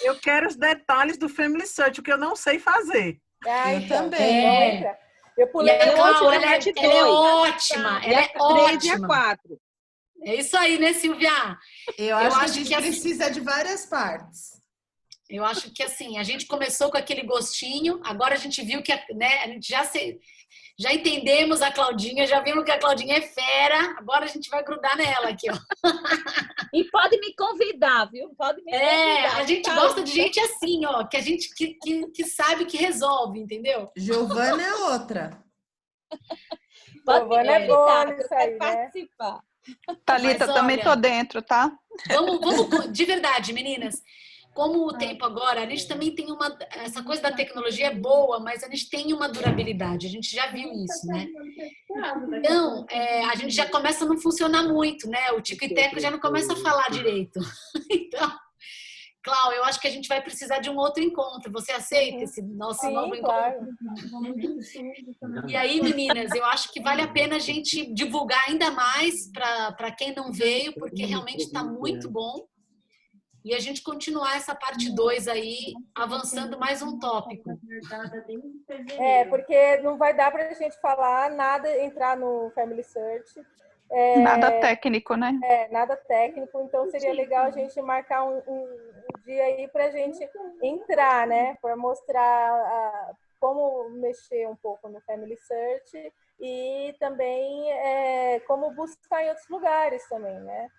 Eu quero os detalhes do Family Search, o que eu não sei fazer. Eu também. Eu pulei a Clau, hoje ela parte é 2. ótima. Ela é 3 e a ótima. 4. É isso aí, né, Silvia? Eu acho que a gente precisa de várias partes. Eu acho que, assim, a gente começou com aquele gostinho, agora a gente viu que, né, a gente já entendemos a Claudinha, já vimos que a Claudinha é fera, agora a gente vai grudar nela aqui, ó. E pode me convidar, viu? Pode me convidar. A gente gosta de gente assim, ó, que a gente que sabe que resolve, entendeu? Giovana é outra. Pode me Giovana é boa convidar, nisso eu quero aí, né? participar. Thalita, Mas, também olha, tô dentro, tá? Vamos, de verdade, meninas. Como o tempo agora, a gente também tem essa coisa da tecnologia é boa, mas a gente tem uma durabilidade, a gente já viu isso, né? Então, a gente já começa a não funcionar muito, né? O tico e teco já não começa a falar direito. Então, Clau, eu acho que a gente vai precisar de um outro encontro. Você aceita esse nosso novo encontro? Claro. E aí, meninas, eu acho que vale a pena a gente divulgar ainda mais para quem não veio, porque realmente está muito bom. E a gente continuar essa parte 2 aí, avançando mais um tópico. Porque não vai dar para a gente falar nada, entrar no Family Search. Nada técnico, né? Nada técnico. Então, seria legal a gente marcar um dia aí para a gente entrar, né? Para mostrar como mexer um pouco no Family Search e também como buscar em outros lugares também, né?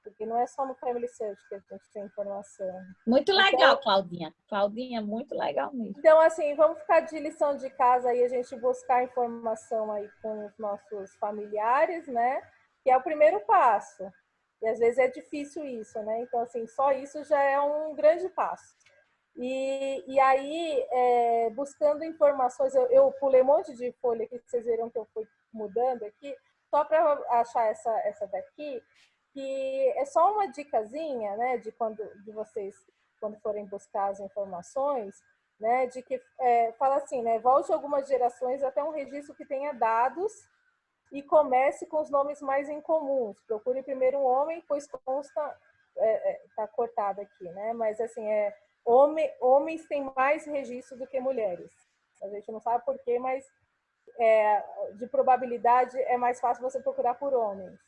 Porque não é só no Family Search que a gente tem informação. Muito legal, Claudinha. Claudinha, muito legal mesmo. Então, assim, vamos ficar de lição de casa aí, a gente buscar informação aí com os nossos familiares, né? Que é o primeiro passo. E às vezes é difícil isso, né? Então, assim, só isso já é um grande passo. E aí, buscando informações, eu pulei um monte de folha aqui, vocês viram que eu fui mudando aqui, só para achar essa daqui, que é só uma dicasinha, né, de vocês, quando forem buscar as informações, né, de que fala assim, né, volte algumas gerações até um registro que tenha dados e comece com os nomes mais incomuns. Procure primeiro um homem, pois consta, tá cortado aqui, né, mas assim, homens têm mais registros do que mulheres. A gente não sabe por quê, mas de probabilidade é mais fácil você procurar por homens.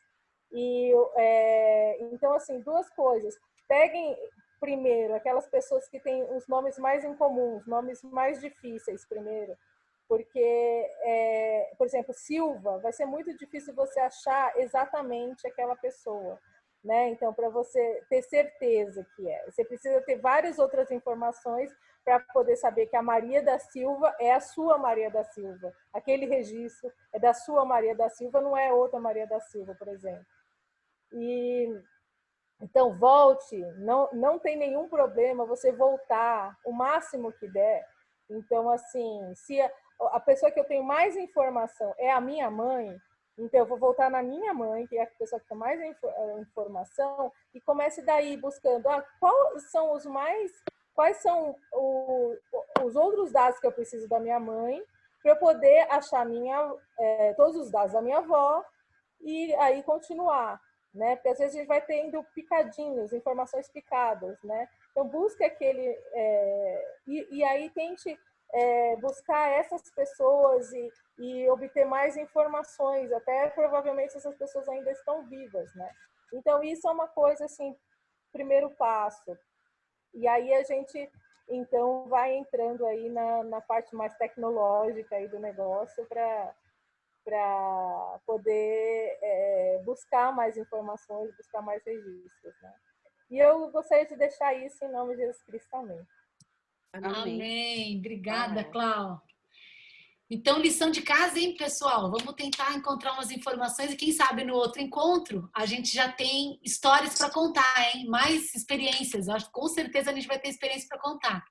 Então, assim, duas coisas. Peguem primeiro aquelas pessoas que têm os nomes mais incomuns, nomes mais difíceis primeiro, porque, por exemplo, Silva, vai ser muito difícil você achar exatamente aquela pessoa, né? Então, para você ter certeza que você precisa ter várias outras informações para poder saber que a Maria da Silva é a sua Maria da Silva. Aquele registro é da sua Maria da Silva, não é outra Maria da Silva, por exemplo. Então, volte, não tem nenhum problema você voltar o máximo que der. Então, assim, se a pessoa que eu tenho mais informação é a minha mãe, então eu vou voltar na minha mãe, que é a pessoa que tem mais informação, e comece daí buscando quais são os outros dados que eu preciso da minha mãe, para eu poder achar todos os dados da minha avó e aí continuar, né? Porque às vezes a gente vai tendo picadinhos, informações picadas, né? Então busque aquele e aí tente buscar essas pessoas e obter mais informações, até provavelmente essas pessoas ainda estão vivas, né? Então isso é uma coisa assim, primeiro passo. E aí a gente então vai entrando aí na parte mais tecnológica aí do negócio para poder buscar mais informações, buscar mais registros, né? E eu gostaria de deixar isso em nome de Jesus Cristo também. Amém. Obrigada, Clau. Então, lição de casa, hein, pessoal? Vamos tentar encontrar umas informações e quem sabe no outro encontro a gente já tem histórias para contar, hein? Mais experiências. Acho que com certeza a gente vai ter experiência para contar.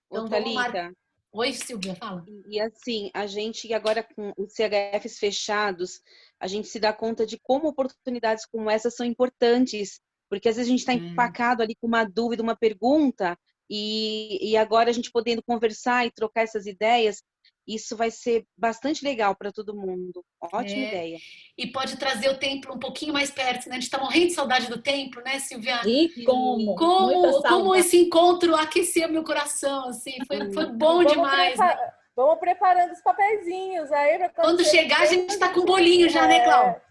Então, Thalita, oi, Silvia, fala. E assim, a gente agora com os CHFs fechados, a gente se dá conta de como oportunidades como essas são importantes, porque às vezes a gente está empacado ali com uma dúvida, uma pergunta, e agora a gente podendo conversar e trocar essas ideias, isso vai ser bastante legal para todo mundo. Ótima ideia. E pode trazer o templo um pouquinho mais perto, né? A gente está morrendo de saudade do templo, né, Silvia? E como esse encontro aqueceu meu coração, assim, foi bom demais. Né? Vamos preparando os papeizinhos aí para quando chegar a gente está com bolinho já, né, Clau?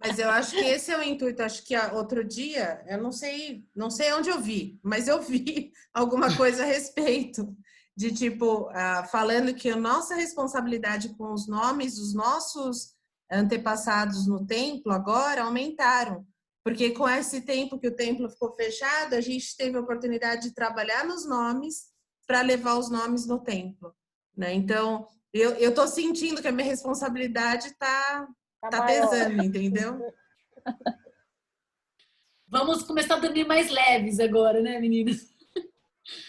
Mas eu acho que esse é o intuito. Acho que outro dia, eu não sei onde eu vi, mas eu vi alguma coisa a respeito de tipo, falando que a nossa responsabilidade com os nomes dos nossos antepassados no templo agora aumentaram. Porque com esse tempo que o templo ficou fechado, a gente teve a oportunidade de trabalhar nos nomes para levar os nomes no templo, né? Então, eu estou sentindo que a minha responsabilidade está pesando, entendeu? Vamos começar a dormir mais leves agora, né, meninas?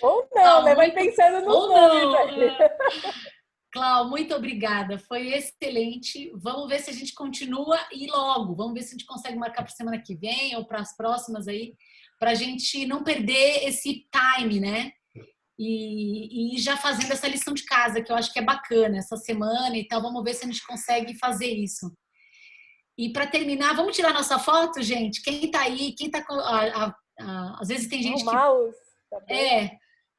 Ou não, né? Vai pensando nos nomes aí. Clau, muito obrigada. Foi excelente. Vamos ver se a gente continua e logo. Vamos ver se a gente consegue marcar para a semana que vem ou para as próximas aí, para a gente não perder esse time, né? E já fazendo essa lição de casa, que eu acho que é bacana essa semana e tal. Vamos ver se a gente consegue fazer isso. E para terminar, vamos tirar nossa foto, gente? Quem tá aí? Quem tá com... às vezes tem gente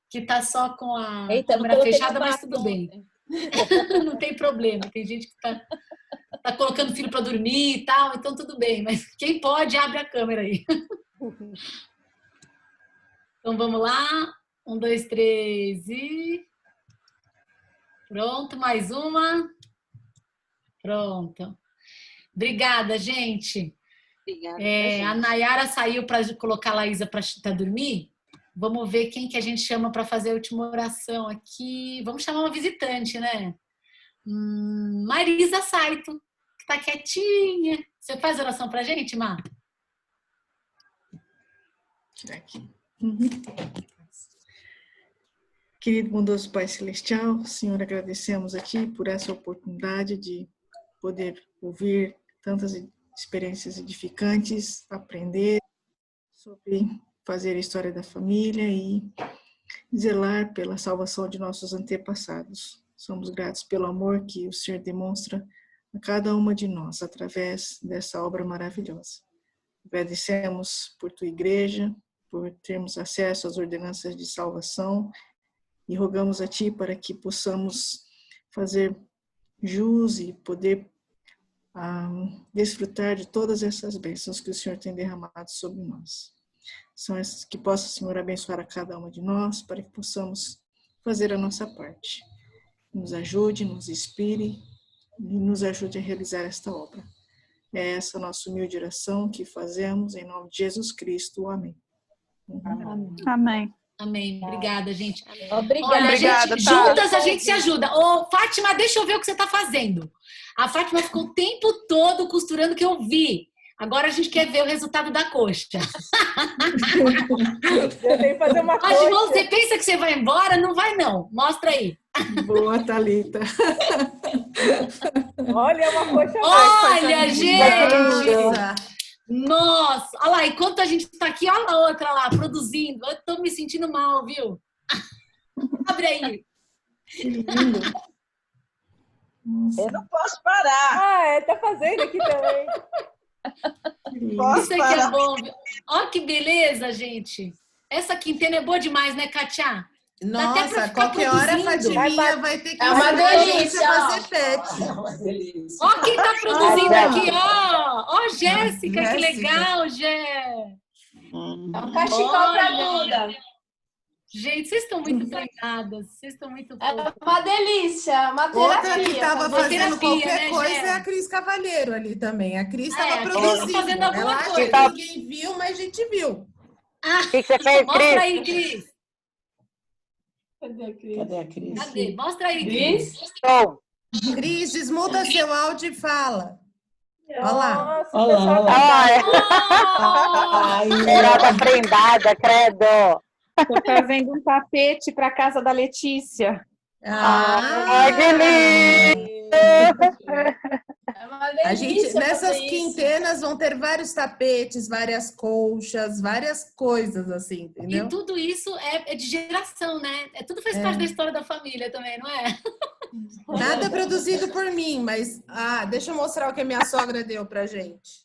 que tá só com a câmera fechada, mas tudo bem. Não tem problema. Tem gente que tá colocando o filho para dormir e tal, então tudo bem. Mas quem pode, abre a câmera aí. Então vamos lá. 1, 2, 3 e... Pronto, mais uma. Pronto. Obrigada, gente. Obrigada, a Nayara saiu para colocar a Laísa para dormir. Vamos ver quem que a gente chama para fazer a última oração aqui. Vamos chamar uma visitante, né? Marisa Saito, que está quietinha. Você faz oração para a gente, Má? Tirar aqui. Querido bondoso Pai Celestial, Senhor, agradecemos aqui por essa oportunidade de poder ouvir tantas experiências edificantes, aprender sobre fazer a história da família e zelar pela salvação de nossos antepassados. Somos gratos pelo amor que o Senhor demonstra a cada uma de nós através dessa obra maravilhosa. Agradecemos por tua igreja, por termos acesso às ordenanças de salvação e rogamos a ti para que possamos fazer jus e poder desfrutar de todas essas bênçãos que o Senhor tem derramado sobre nós. São essas que possa, Senhor, abençoar a cada uma de nós para que possamos fazer a nossa parte. Nos ajude, nos inspire e nos ajude a realizar esta obra. É essa a nossa humilde oração que fazemos em nome de Jesus Cristo. Amém. Amém. Amém. Obrigada, gente. Obrigada. Olha, Obrigada, gente, tá? juntas a gente se ajuda. Ô, Fátima, deixa eu ver o que você está fazendo. A Fátima ficou o tempo todo costurando que eu vi. Agora a gente quer ver o resultado da coxa. Eu tenho que fazer uma coxa. Mas, você pensa que você vai embora? Não vai, não. Mostra aí. Boa, Thalita. Olha, uma coxa. Olha, gente! Nossa! Olha lá, enquanto a gente tá aqui, olha a outra lá, produzindo. Eu tô me sentindo mal, viu? Abre aí. Que lindo. Eu não posso parar. Tá fazendo aqui também. Isso aqui é bom. Olha que beleza, gente. Essa quintena é boa demais, né, Kátia? Nossa, qualquer hora a Fatiminha vai ter que É uma delícia, fazer pet. É uma delícia. Ó quem tá produzindo aqui, ó. Ó, Jéssica, que legal, Jé. É um cachecol pra Duda. Gente, vocês estão muito treinadas. Vocês estão muito É uma delícia, uma terapia. Outra que estava fazendo qualquer né, coisa Jé? é a Cris Cavalheiro ali também. A Cris estava a Cris produzindo. tá fazendo alguma Ela acha coisa. que ninguém viu, mas a gente viu. O que você fez, Mostra Cris? aí, Cris. Cadê a Cris? Cadê a Cris? Cadê? Mostra aí, Cris. Cris, desmuda seu áudio e fala. Olha lá. Olha lá, olha lá. Ai, Geralda prendada, credo. Estou fazendo um tapete para a casa da Letícia. Que lindo! É uma delícia. A gente, nessas fazer isso. quintenas vão ter vários tapetes, várias colchas, várias coisas assim, entendeu? E tudo isso é de geração, né? Tudo faz parte da história da família também, não é? Nada produzido por mim, mas deixa eu mostrar o que a minha sogra deu pra gente.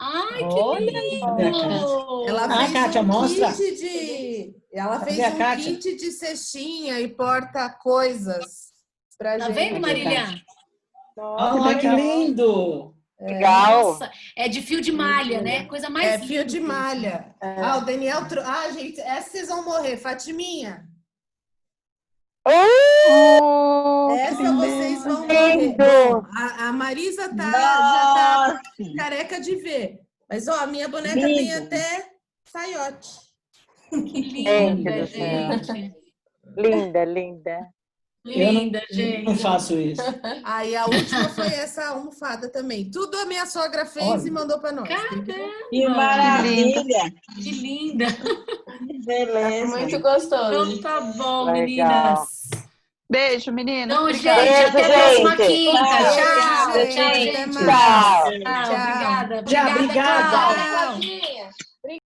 Ai, que lindo! Ela fez Kátia, mostra. Ela Cadê fez a Kátia? kit de cestinha e porta-coisas pra Tá gente. vendo, Marília? Olha que lindo! Legal. Nossa, é de fio de malha, né? Coisa mais É linda fio de que tem. malha. O Daniel... gente, essa vocês vão morrer. Fatiminha. Essa vocês vão morrer. Bom, a Marisa já tá careca de ver. Mas, ó, a minha boneca tem até saiote. Que linda, gente. Linda, linda. Linda, eu gente. não faço isso. Aí a última foi essa almofada também. Tudo a minha sogra fez e mandou pra nós. Que maravilha! Que linda. Que beleza. Muito gostoso. Então tá bom, Legal. meninas. Beijo, meninas. Então, Obrigada. gente, até a próxima gente. quinta. Tchau, Tchau, gente. gente. Tchau. Tchau. Obrigada. Tchau, obrigada. Cláudia.